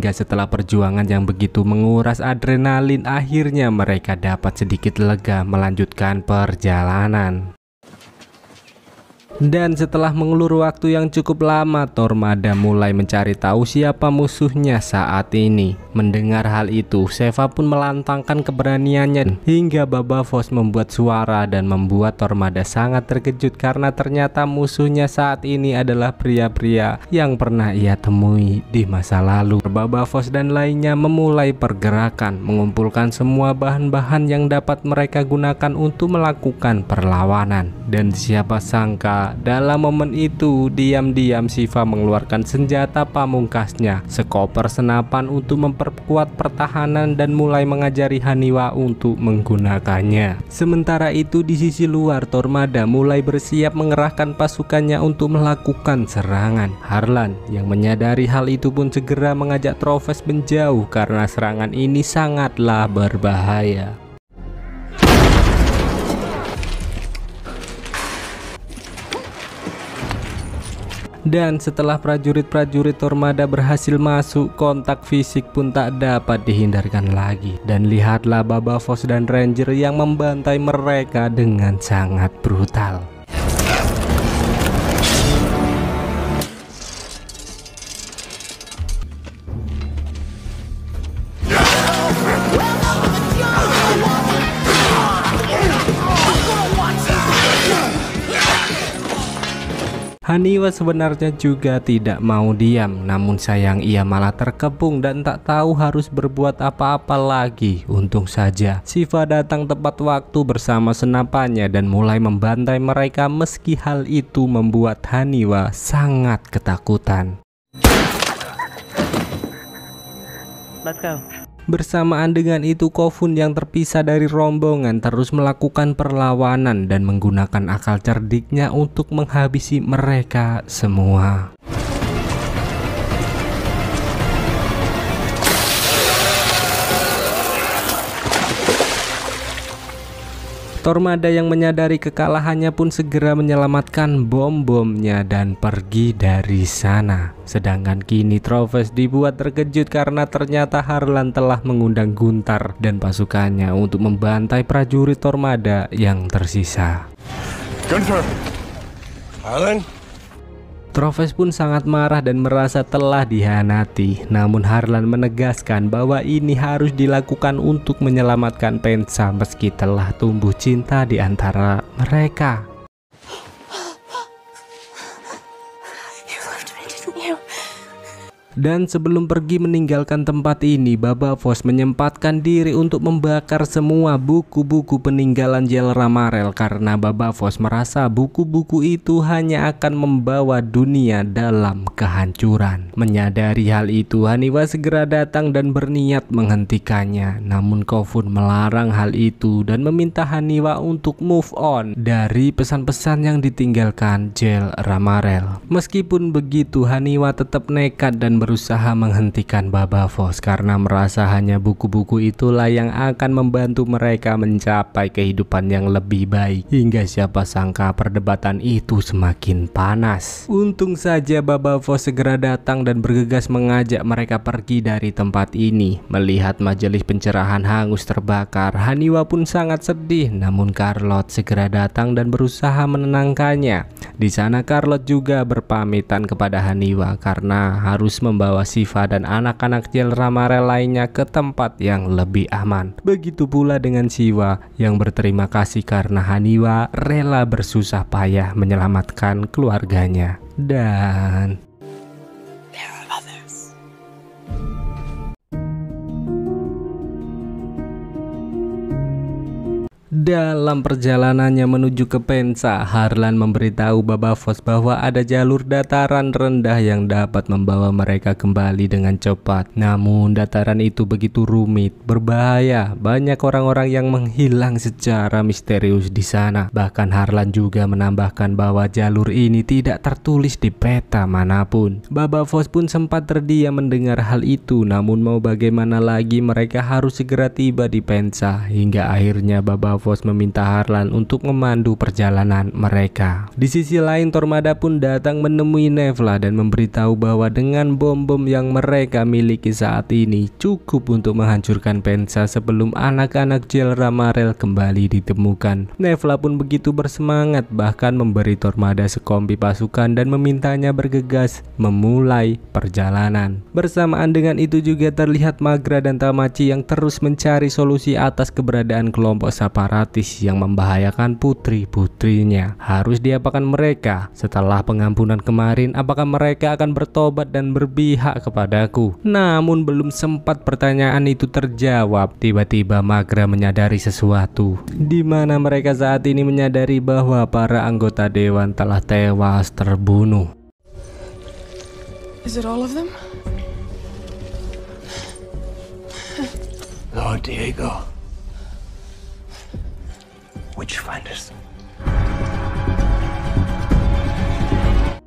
hingga setelah perjuangan yang begitu menguras adrenalin, akhirnya mereka dapat sedikit lega melanjutkan perjalanan. Dan setelah mengulur waktu yang cukup lama, Tormada mulai mencari tahu siapa musuhnya saat ini. Mendengar hal itu, Sheva pun melantangkan keberaniannya hingga Baba Voss membuat suara dan membuat Tormada sangat terkejut karena ternyata musuhnya saat ini adalah pria-pria yang pernah ia temui di masa lalu. Baba Voss dan lainnya memulai pergerakan, mengumpulkan semua bahan-bahan yang dapat mereka gunakan untuk melakukan perlawanan. Dan siapa sangka dalam momen itu diam-diam Shiva mengeluarkan senjata pamungkasnya, sekoper senapan untuk memperkuat pertahanan dan mulai mengajari Haniwa untuk menggunakannya. Sementara itu di sisi luar, Tormada mulai bersiap mengerahkan pasukannya untuk melakukan serangan. Harlan yang menyadari hal itu pun segera mengajak Troves menjauh karena serangan ini sangatlah berbahaya. Dan setelah prajurit-prajurit Tormada berhasil masuk, kontak fisik pun tak dapat dihindarkan lagi. Dan lihatlah Baba Voss dan Ranger yang membantai mereka dengan sangat brutal. Haniwa sebenarnya juga tidak mau diam, namun sayang ia malah terkepung dan tak tahu harus berbuat apa-apa lagi. Untung saja Shiva datang tepat waktu bersama senapannya dan mulai membantai mereka, meski hal itu membuat Haniwa sangat ketakutan. Let's go. Bersamaan dengan itu, Kofun yang terpisah dari rombongan terus melakukan perlawanan dan menggunakan akal cerdiknya untuk menghabisi mereka semua. Tormada yang menyadari kekalahannya pun segera menyelamatkan bom-bomnya dan pergi dari sana. Sedangkan kini Troves dibuat terkejut karena ternyata Harlan telah mengundang Guntar dan pasukannya untuk membantai prajurit Tormada yang tersisa. Gunther! Harlan? Troves pun sangat marah dan merasa telah dihianati. Namun Harlan menegaskan bahwa ini harus dilakukan untuk menyelamatkan Pensa meski telah tumbuh cinta di antara mereka. Dan sebelum pergi meninggalkan tempat ini, Baba Voss menyempatkan diri untuk membakar semua buku-buku peninggalan Jel Ramarel karena Baba Voss merasa buku-buku itu hanya akan membawa dunia dalam kehancuran. Menyadari hal itu, Haniwa segera datang dan berniat menghentikannya. Namun Kofun melarang hal itu dan meminta Haniwa untuk move on dari pesan-pesan yang ditinggalkan Jel Ramarel. Meskipun begitu, Haniwa tetap nekat dan berusaha menghentikan Baba Voss karena merasa hanya buku-buku itulah yang akan membantu mereka mencapai kehidupan yang lebih baik. Hingga siapa sangka perdebatan itu semakin panas. Untung saja Baba Voss segera datang dan bergegas mengajak mereka pergi dari tempat ini. Melihat majelis pencerahan hangus terbakar, Haniwa pun sangat sedih, namun Charlotte segera datang dan berusaha menenangkannya. Di sana Charlotte juga berpamitan kepada Haniwa karena harus membawa Shiva dan anak-anak Jel Ramarel lainnya ke tempat yang lebih aman. Begitu pula dengan Shiva yang berterima kasih karena Haniwa rela bersusah payah menyelamatkan keluarganya. Dan dalam perjalanannya menuju ke Pensa, Harlan memberitahu Baba Voss bahwa ada jalur dataran rendah yang dapat membawa mereka kembali dengan cepat. Namun dataran itu begitu rumit, berbahaya, banyak orang-orang yang menghilang secara misterius di sana. Bahkan Harlan juga menambahkan bahwa jalur ini tidak tertulis di peta manapun. Baba Voss pun sempat terdiam mendengar hal itu, namun mau bagaimana lagi, mereka harus segera tiba di Pensa. Hingga akhirnya Baba Voss meminta Harlan untuk memandu perjalanan mereka. Di sisi lain, Tormada pun datang menemui Nevla dan memberitahu bahwa dengan bom-bom yang mereka miliki saat ini cukup untuk menghancurkan Pensa sebelum anak-anak Jel Ramarel kembali ditemukan. Nevla pun begitu bersemangat, bahkan memberi Tormada sekompi pasukan dan memintanya bergegas memulai perjalanan. Bersamaan dengan itu juga terlihat Maghra dan Tamachi yang terus mencari solusi atas keberadaan kelompok separatis yang membahayakan putri-putrinya. Harus diapakan mereka? Setelah pengampunan kemarin, apakah mereka akan bertobat dan berpihak kepadaku? Namun belum sempat pertanyaan itu terjawab, tiba-tiba Maghra menyadari sesuatu, di mana mereka saat ini menyadari bahwa para anggota dewan telah tewas terbunuh. Is it all of them? Lord Diego. Witchfinders.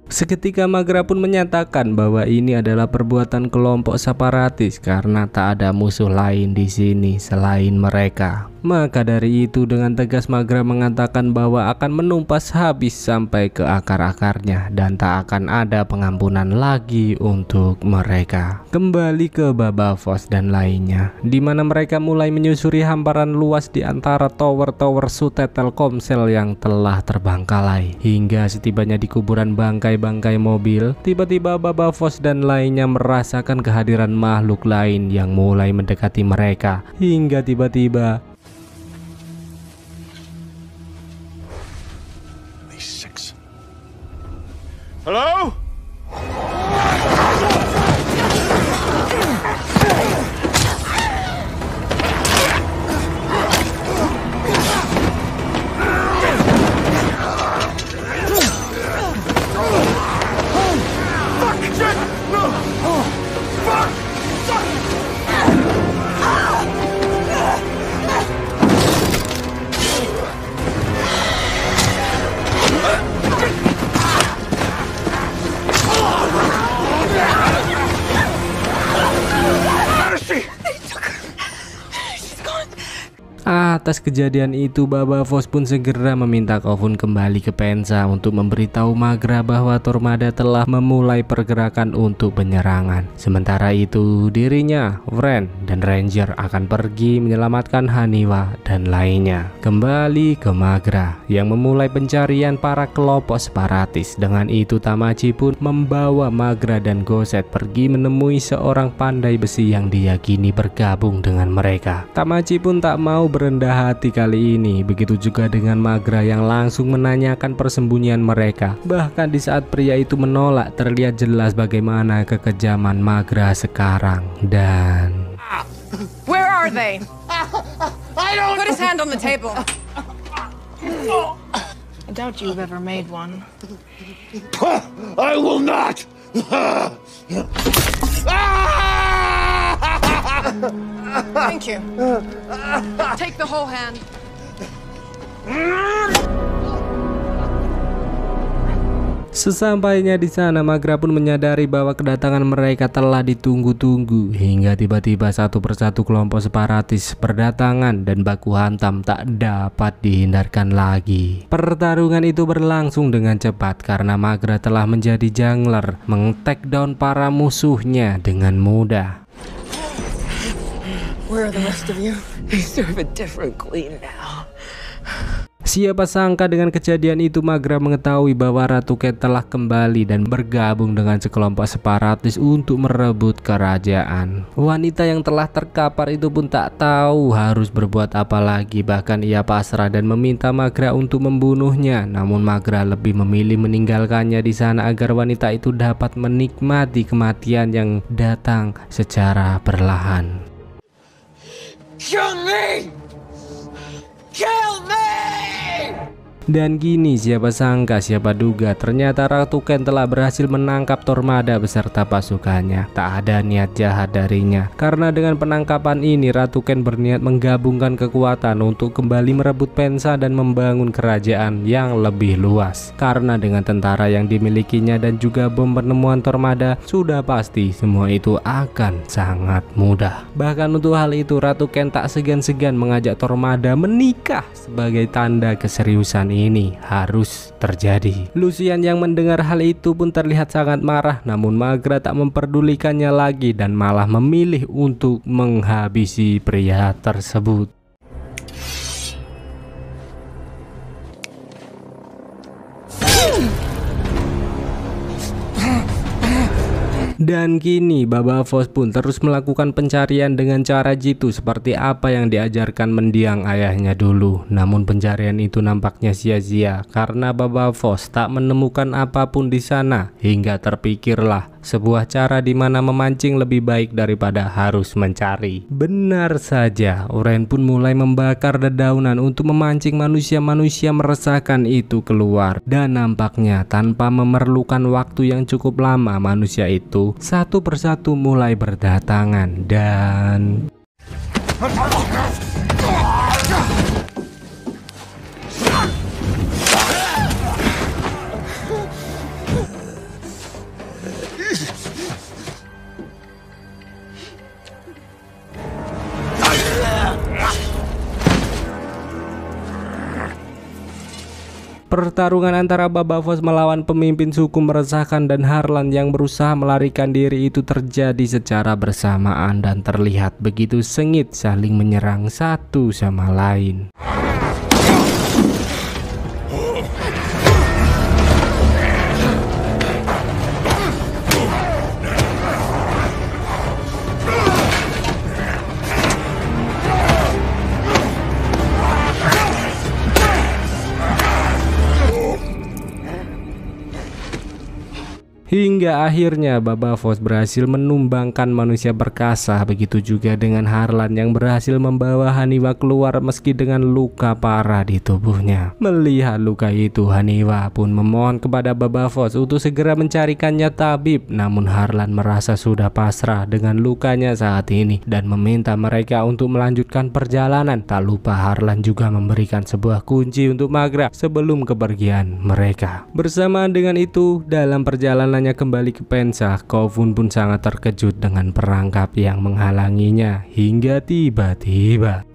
Seketika Maghra pun menyatakan bahwa ini adalah perbuatan kelompok separatis karena tak ada musuh lain di sini selain mereka. Maka dari itu dengan tegas Maghra mengatakan bahwa akan menumpas habis sampai ke akar-akarnya dan tak akan ada pengampunan lagi untuk mereka. Kembali ke Baba Voss dan lainnya, di mana mereka mulai menyusuri hamparan luas di antara tower-tower Sute Telkomsel yang telah terbengkalai. Hingga setibanya di kuburan bangkai-bangkai mobil, tiba-tiba Baba Voss dan lainnya merasakan kehadiran makhluk lain yang mulai mendekati mereka. Hingga tiba-tiba Hello? Atas kejadian itu, Baba Voss pun segera meminta Kofun kembali ke Pensa untuk memberitahu Maghra bahwa Tormada telah memulai pergerakan untuk penyerangan. Sementara itu, dirinya, Wren, dan Ranger akan pergi menyelamatkan Haniwa dan lainnya. Kembali ke Maghra yang memulai pencarian para kelompok separatis. Dengan itu, Tamachi pun membawa Maghra dan Goset pergi menemui seorang pandai besi yang diyakini bergabung dengan mereka. Tamachi pun tak mau berendah hati kali ini, begitu juga dengan Maghra yang langsung menanyakan persembunyian mereka. Bahkan di saat pria itu menolak, terlihat jelas bagaimana kekejaman Maghra sekarang. Dan Where are they? Put his hand on the table. I doubt you've ever made one. I will not! Thank you. Take the whole hand. Sesampainya di sana, Magra pun menyadari bahwa kedatangan mereka telah ditunggu-tunggu, hingga tiba-tiba satu persatu kelompok separatis berdatangan dan baku hantam tak dapat dihindarkan lagi. Pertarungan itu berlangsung dengan cepat karena Magra telah menjadi jungler, meng-take down para musuhnya dengan mudah. Where are the rest of you? You serve a different queen now. Siapa sangka dengan kejadian itu Magra mengetahui bahwa Ratu Ken telah kembali dan bergabung dengan sekelompok separatis untuk merebut kerajaan. Wanita yang telah terkapar itu pun tak tahu harus berbuat apa lagi, bahkan ia pasrah dan meminta Magra untuk membunuhnya. Namun Magra lebih memilih meninggalkannya di sana agar wanita itu dapat menikmati kematian yang datang secara perlahan. Kill me! Kill me! Dan gini, siapa sangka siapa duga ternyata Ratu Ken telah berhasil menangkap Tormada beserta pasukannya. Tak ada niat jahat darinya, karena dengan penangkapan ini Ratu Ken berniat menggabungkan kekuatan untuk kembali merebut Pensa dan membangun kerajaan yang lebih luas. Karena dengan tentara yang dimilikinya dan juga bom penemuan Tormada, sudah pasti semua itu akan sangat mudah. Bahkan untuk hal itu Ratu Ken tak segan-segan mengajak Tormada menikah sebagai tanda keseriusan ini harus terjadi. Lucian yang mendengar hal itu pun terlihat sangat marah, namun Magra tak memperdulikannya lagi dan malah memilih untuk menghabisi pria tersebut. Dan kini Baba Voss pun terus melakukan pencarian dengan cara jitu seperti apa yang diajarkan mendiang ayahnya dulu. Namun pencarian itu nampaknya sia-sia karena Baba Voss tak menemukan apapun di sana, hingga terpikirlah sebuah cara di mana memancing lebih baik daripada harus mencari. Benar saja, Oren pun mulai membakar dedaunan untuk memancing manusia-manusia meresahkan itu keluar. Dan nampaknya tanpa memerlukan waktu yang cukup lama, manusia itu satu persatu mulai berdatangan dan pertarungan antara Baba Voss melawan pemimpin suku meresahkan dan Harlan yang berusaha melarikan diri itu terjadi secara bersamaan dan terlihat begitu sengit saling menyerang satu sama lain. Hingga akhirnya Baba Voss berhasil menumbangkan manusia perkasa. Begitu juga dengan Harlan yang berhasil membawa Haniwa keluar meski dengan luka parah di tubuhnya. Melihat luka itu, Haniwa pun memohon kepada Baba Voss untuk segera mencarikannya tabib. Namun Harlan merasa sudah pasrah dengan lukanya saat ini dan meminta mereka untuk melanjutkan perjalanan. Tak lupa Harlan juga memberikan sebuah kunci untuk Magra sebelum kepergian mereka. Bersamaan dengan itu, dalam perjalanan kembali ke Pensa, Kofun pun sangat terkejut dengan perangkap yang menghalanginya hingga tiba-tiba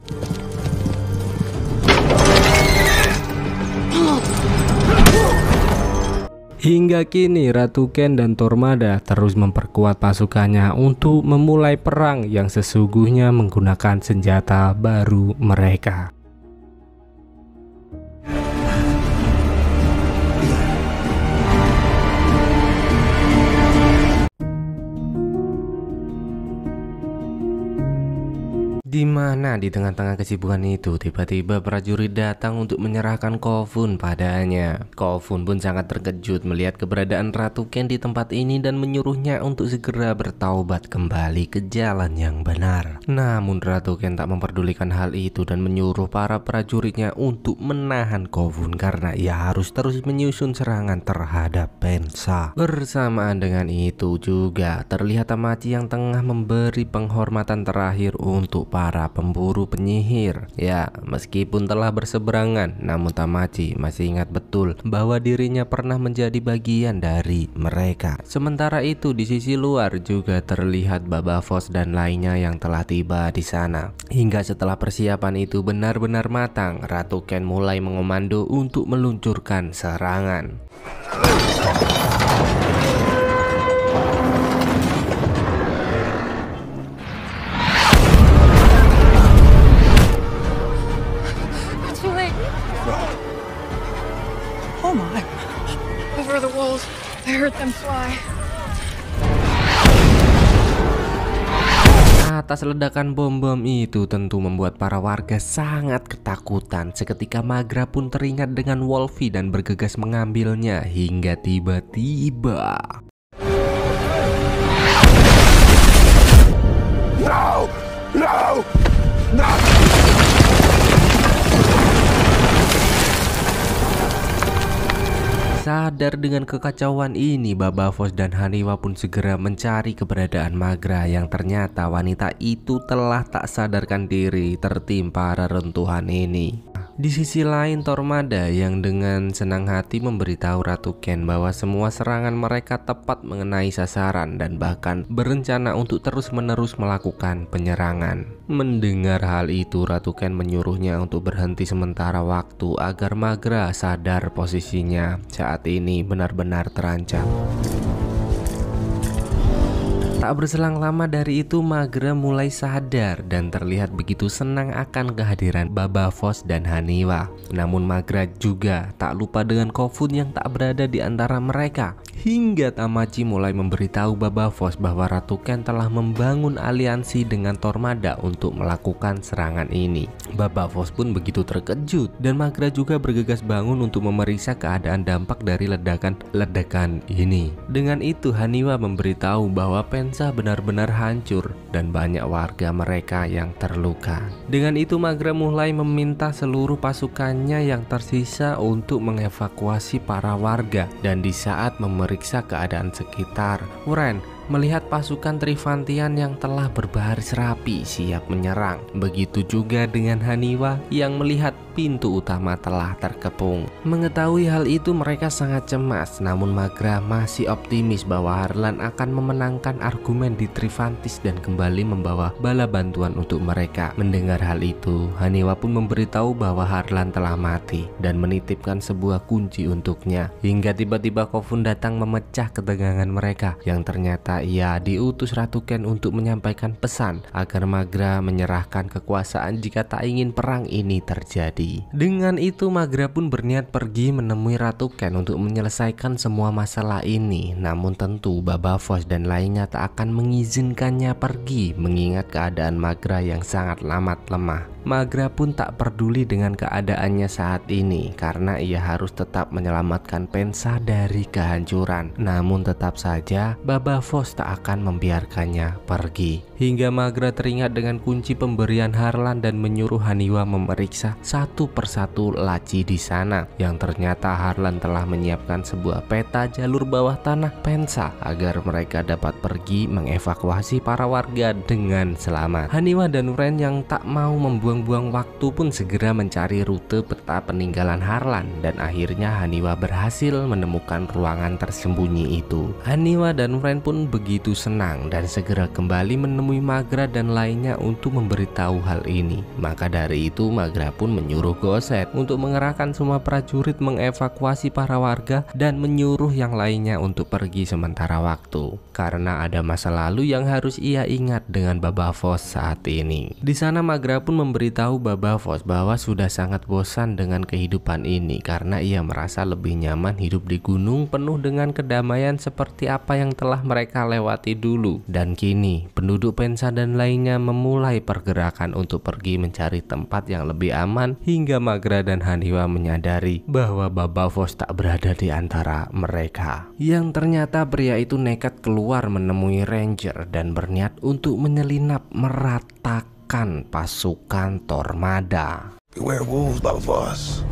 hingga kini Ratu Ken dan Tormada terus memperkuat pasukannya untuk memulai perang yang sesungguhnya menggunakan senjata baru mereka. Di mana di tengah-tengah kesibukan itu tiba-tiba prajurit datang untuk menyerahkan Kofun padanya. Kofun pun sangat terkejut melihat keberadaan Ratu Ken di tempat ini dan menyuruhnya untuk segera bertaubat kembali ke jalan yang benar. Namun Ratu Ken tak memperdulikan hal itu dan menyuruh para prajuritnya untuk menahan Kofun karena ia harus terus menyusun serangan terhadap Pensa. Bersamaan dengan itu juga terlihat Tamachi yang tengah memberi penghormatan terakhir untuk para para pemburu penyihir. Ya, meskipun telah berseberangan, namun Tamachi masih ingat betul bahwa dirinya pernah menjadi bagian dari mereka. Sementara itu di sisi luar juga terlihat Baba Voss dan lainnya yang telah tiba di sana. Hingga setelah persiapan itu benar-benar matang, Ratu Ken mulai mengomando untuk meluncurkan serangan. Too late. Oh my. Over the walls. I heard them fly. Atas ledakan bom-bom itu tentu membuat para warga sangat ketakutan. Seketika Magra pun teringat dengan Wolfie dan bergegas mengambilnya hingga tiba-tiba No! No! No! sadar dengan kekacauan ini, Baba Voss dan Haniwa pun segera mencari keberadaan Magra yang ternyata wanita itu telah tak sadarkan diri tertimpa reruntuhan ini. Di sisi lain, Tormada yang dengan senang hati memberitahu Ratu Ken bahwa semua serangan mereka tepat mengenai sasaran dan bahkan berencana untuk terus-menerus melakukan penyerangan. Mendengar hal itu, Ratu Ken menyuruhnya untuk berhenti sementara waktu agar Magra sadar posisinya saat ini benar-benar terancam. Tak berselang lama dari itu, Magra mulai sadar dan terlihat begitu senang akan kehadiran Baba Voss dan Haniwa. Namun Magra juga tak lupa dengan Kofun yang tak berada di antara mereka. Hingga Tamachi mulai memberitahu Baba Voss bahwa Ratu Ken telah membangun aliansi dengan Tormada untuk melakukan serangan ini. Baba Voss pun begitu terkejut dan Magra juga bergegas bangun untuk memeriksa keadaan dampak dari ledakan ini. Dengan itu Haniwa memberitahu bahwa Pensa benar-benar hancur dan banyak warga mereka yang terluka. Dengan itu Magra mulai meminta seluruh pasukannya yang tersisa untuk mengevakuasi para warga. Dan di saat memeriksa keadaan sekitar, Wren melihat pasukan Trivantian yang telah berbaris rapi siap menyerang. Begitu juga dengan Haniwa yang melihat pintu utama telah terkepung. Mengetahui hal itu mereka sangat cemas, namun Magra masih optimis bahwa Harlan akan memenangkan argumen di Trivantis dan kembali membawa bala bantuan untuk mereka. Mendengar hal itu, Haniwa pun memberitahu bahwa Harlan telah mati dan menitipkan sebuah kunci untuknya. Hingga tiba-tiba Kofun datang memecah ketegangan mereka yang ternyata ia diutus Ratu Ken untuk menyampaikan pesan agar Magra menyerahkan kekuasaan jika tak ingin perang ini terjadi. Dengan itu Magra pun berniat pergi menemui Ratu Ken untuk menyelesaikan semua masalah ini. Namun tentu Baba Voss dan lainnya tak akan mengizinkannya pergi mengingat keadaan Magra yang sangat amat lemah. Magra pun tak peduli dengan keadaannya saat ini karena ia harus tetap menyelamatkan Pensa dari kehancuran. Namun tetap saja Baba Voss tak akan membiarkannya pergi. Hingga Magra teringat dengan kunci pemberian Harlan dan menyuruh Haniwa memeriksa satu persatu laci di sana. Yang ternyata Harlan telah menyiapkan sebuah peta jalur bawah tanah Pensa agar mereka dapat pergi mengevakuasi para warga dengan selamat. Haniwa dan Wren yang tak mau membuang-buang waktu pun segera mencari rute peta peninggalan Harlan dan akhirnya Haniwa berhasil menemukan ruangan tersembunyi itu. Haniwa dan Wren pun begitu senang dan segera kembali menemui Magra dan lainnya untuk memberitahu hal ini. Maka dari itu Magra pun menyuruh Goset untuk mengerahkan semua prajurit mengevakuasi para warga dan menyuruh yang lainnya untuk pergi sementara waktu karena ada masa lalu yang harus ia ingat dengan Baba Voss saat ini. Di sana Magra pun memberitahu Baba Voss bahwa sudah sangat bosan dengan kehidupan ini karena ia merasa lebih nyaman hidup di gunung penuh dengan kedamaian seperti apa yang telah mereka lewati dulu. Dan kini penduduk Pensa dan lainnya memulai pergerakan untuk pergi mencari tempat yang lebih aman hingga Magra dan Haniwa menyadari bahwa Baba Voss tak berada di antara mereka. Yang ternyata pria itu nekat keluar menemui Ranger dan berniat untuk menyelinap meratakan pasukan Tormada. Beware wolves, Baba Voss.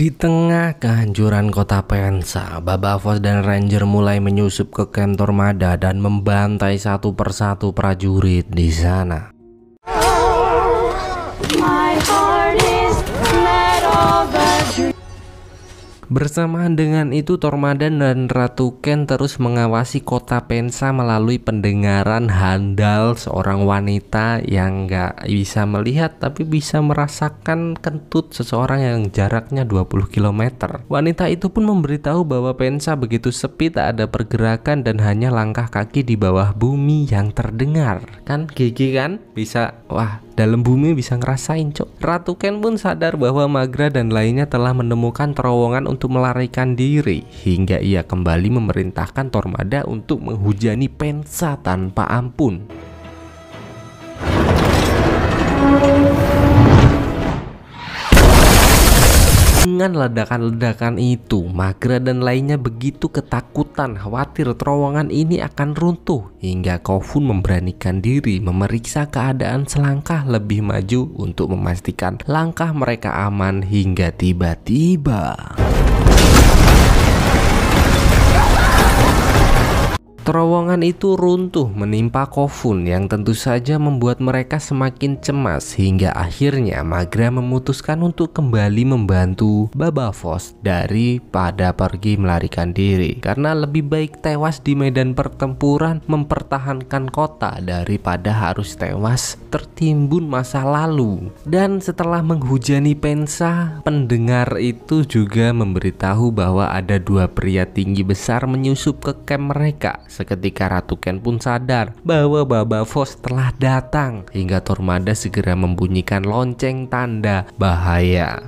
Di tengah kehancuran kota Pensa, Baba Voss dan Ranger mulai menyusup ke camp Tormada dan membantai satu persatu prajurit di sana. Bersamaan dengan itu, Tormada dan Ratu Ken terus mengawasi kota Pensa melalui pendengaran handal seorang wanita yang gak bisa melihat tapi bisa merasakan kentut seseorang yang jaraknya 20 km. Wanita itu pun memberitahu bahwa Pensa begitu sepi, tak ada pergerakan dan hanya langkah kaki di bawah bumi yang terdengar. Kan gigi kan? Bisa, wah, dalam bumi bisa ngerasain, cok. Ratu Ken pun sadar bahwa Maghra dan lainnya telah menemukan terowongan untuk melarikan diri, hingga ia kembali memerintahkan Tormada untuk menghujani Pensa tanpa ampun. Dengan ledakan-ledakan itu, Maghra dan lainnya begitu ketakutan, khawatir terowongan ini akan runtuh, hingga Khofun memberanikan diri memeriksa keadaan selangkah lebih maju untuk memastikan langkah mereka aman, hingga tiba-tiba terowongan itu runtuh menimpa Khofun yang tentu saja membuat mereka semakin cemas, hingga akhirnya Maghra memutuskan untuk kembali membantu Baba Voss daripada pergi melarikan diri, karena lebih baik tewas di medan pertempuran mempertahankan kota daripada harus tewas tertimbun masa lalu. Dan setelah menghujani Pensa, pendengar itu juga memberitahu bahwa ada dua pria tinggi besar menyusup ke camp mereka. Seketika Ratu Ken pun sadar bahwa Baba Voss telah datang, hingga Tormada segera membunyikan lonceng tanda bahaya.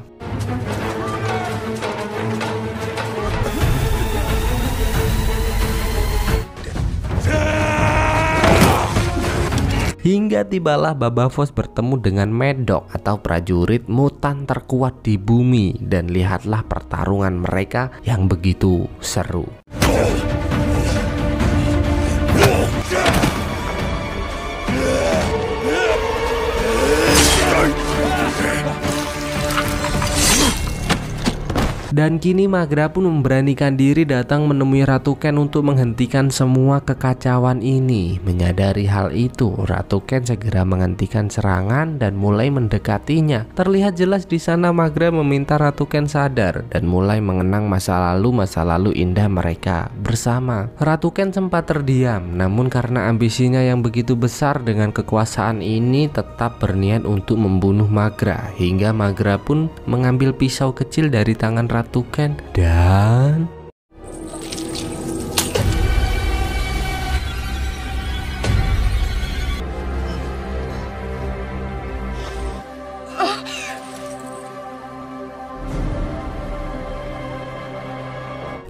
Hingga tibalah Baba Voss bertemu dengan Medok atau prajurit mutan terkuat di bumi, dan lihatlah pertarungan mereka yang begitu seru. Dan kini Maghra pun memberanikan diri datang menemui Ratu Ken untuk menghentikan semua kekacauan ini. Menyadari hal itu, Ratu Ken segera menghentikan serangan dan mulai mendekatinya. Terlihat jelas di sana Maghra meminta Ratu Ken sadar dan mulai mengenang masa lalu indah mereka bersama. Ratu Ken sempat terdiam, namun karena ambisinya yang begitu besar dengan kekuasaan ini, tetap berniat untuk membunuh Maghra, hingga Maghra pun mengambil pisau kecil dari tangan Ratu Ken dan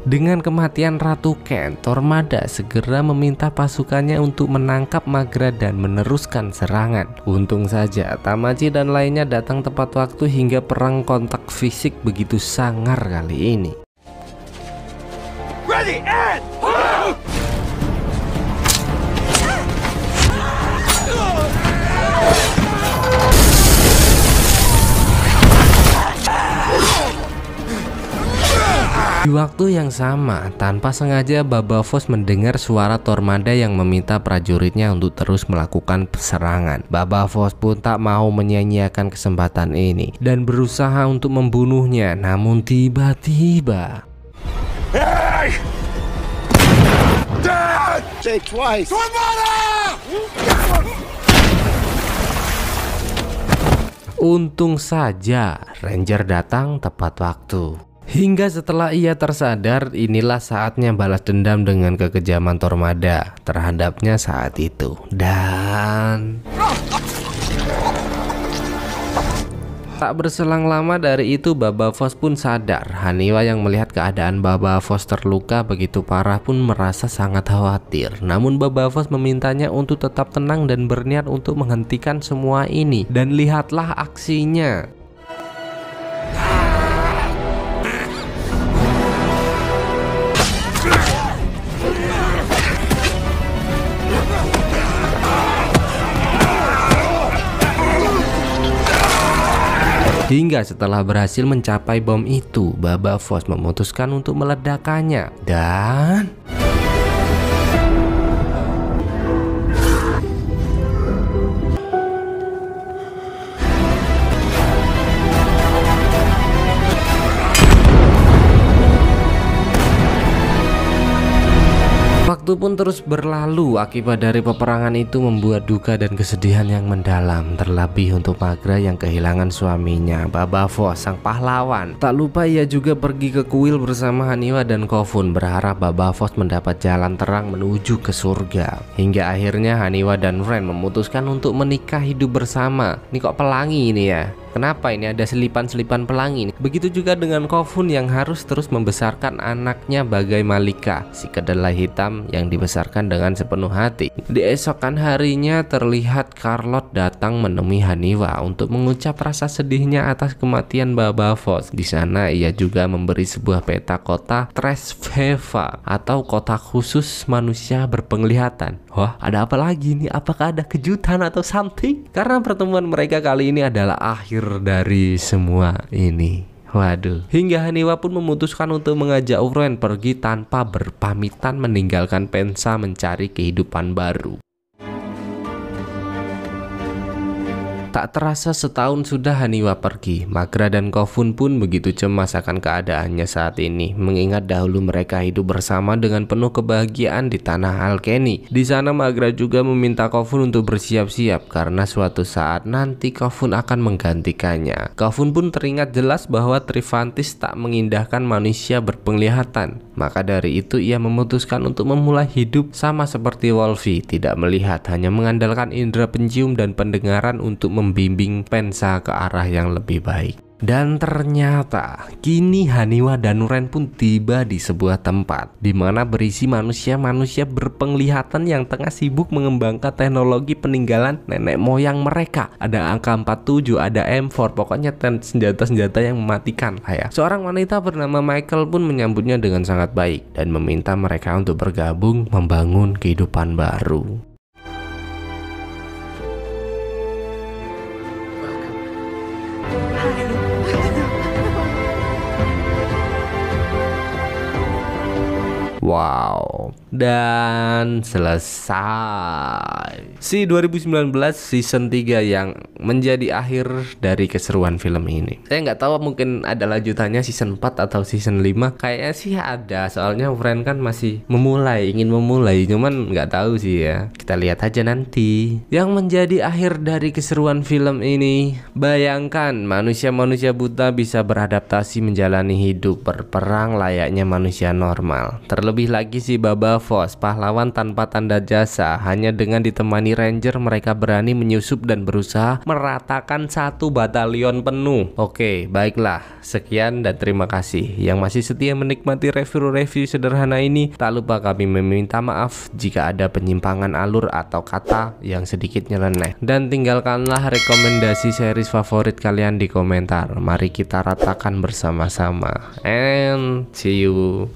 dengan kematian Ratu Ken, Tormada segera meminta pasukannya untuk menangkap Maghra dan meneruskan serangan. Untung saja Tamaji dan lainnya datang tepat waktu, hingga perang kontak fisik begitu sangar kali ini. Ready, and Di waktu yang sama, tanpa sengaja Baba Voss mendengar suara Tormada yang meminta prajuritnya untuk terus melakukan serangan. Baba Voss pun tak mau menyia-nyiakan kesempatan ini dan berusaha untuk membunuhnya. Namun tiba-tiba hey! Dad! Say it twice. untung saja Ranger datang tepat waktu. Hingga setelah ia tersadar, inilah saatnya balas dendam dengan kekejaman Tormada terhadapnya saat itu. Dan tak berselang lama dari itu, Baba Voss pun sadar. Haniwa yang melihat keadaan Baba Voss terluka begitu parah pun merasa sangat khawatir. Namun Baba Voss memintanya untuk tetap tenang dan berniat untuk menghentikan semua ini. Dan lihatlah aksinya. Hingga setelah berhasil mencapai bom itu, Baba Voss memutuskan untuk meledakkannya. Dan waktu pun terus berlalu. Akibat dari peperangan itu membuat duka dan kesedihan yang mendalam, terlebih untuk Magra yang kehilangan suaminya, Baba Voss, sang pahlawan. Tak lupa ia juga pergi ke kuil bersama Haniwa dan Kofun, berharap Baba Voss mendapat jalan terang menuju ke surga. Hingga akhirnya Haniwa dan Ren memutuskan untuk menikah hidup bersama. Ini kok pelangi ini ya? Kenapa ini ada selipan-selipan pelangi? Begitu juga dengan Kofun yang harus terus membesarkan anaknya Bagai Malika, si kedelai hitam yang dibesarkan dengan sepenuh hati. Di esokan harinya terlihat Charlotte datang menemui Haniwa untuk mengucap rasa sedihnya atas kematian Baba Voss. Di sana ia juga memberi sebuah peta kota Tresveva atau kota khusus manusia berpenglihatan. Wah, ada apa lagi nih? Apakah ada kejutan atau something? Karena pertemuan mereka kali ini adalah akhir dari semua ini. Waduh. Hingga Haniwa pun memutuskan untuk mengajak Ren pergi tanpa berpamitan meninggalkan Pensa mencari kehidupan baru. Tak terasa setahun sudah Haniwa pergi. Magra dan Kofun pun begitu cemas akan keadaannya saat ini, mengingat dahulu mereka hidup bersama dengan penuh kebahagiaan di tanah Alkeni. Di sana Magra juga meminta Kofun untuk bersiap-siap karena suatu saat nanti Kofun akan menggantikannya. Kofun pun teringat jelas bahwa Trivantis tak mengindahkan manusia berpenglihatan. Maka dari itu ia memutuskan untuk memulai hidup sama seperti Wolfie, tidak melihat, hanya mengandalkan indera pencium dan pendengaran untuk membimbing Pensa ke arah yang lebih baik. Dan ternyata kini Haniwa dan Ren pun tiba di sebuah tempat di mana berisi manusia-manusia berpenglihatan yang tengah sibuk mengembangkan teknologi peninggalan nenek moyang mereka. Ada AK-47, ada M4, pokoknya senjata-senjata yang mematikan lah ya. Seorang wanita bernama Michael pun menyambutnya dengan sangat baik dan meminta mereka untuk bergabung membangun kehidupan baru. Wow, dan selesai si 2019 season 3 yang menjadi akhir dari keseruan film ini. Saya nggak tahu, mungkin ada lanjutannya season 4 atau season 5. Kayaknya sih ada, soalnya Ren kan masih ingin memulai, cuman nggak tahu sih ya. Kita lihat aja nanti. Yang menjadi akhir dari keseruan film ini, bayangkan manusia-manusia buta bisa beradaptasi menjalani hidup berperang layaknya manusia normal. Terlebih lagi si Baba Voss, pahlawan tanpa tanda jasa, hanya dengan ditemani ranger mereka berani menyusup dan berusaha meratakan satu batalion penuh. Oke, baiklah, sekian dan terima kasih yang masih setia menikmati review-review sederhana ini. Tak lupa kami meminta maaf jika ada penyimpangan alur atau kata yang sedikit nyeleneh, dan tinggalkanlah rekomendasi series favorit kalian di komentar. Mari kita ratakan bersama-sama, and see you.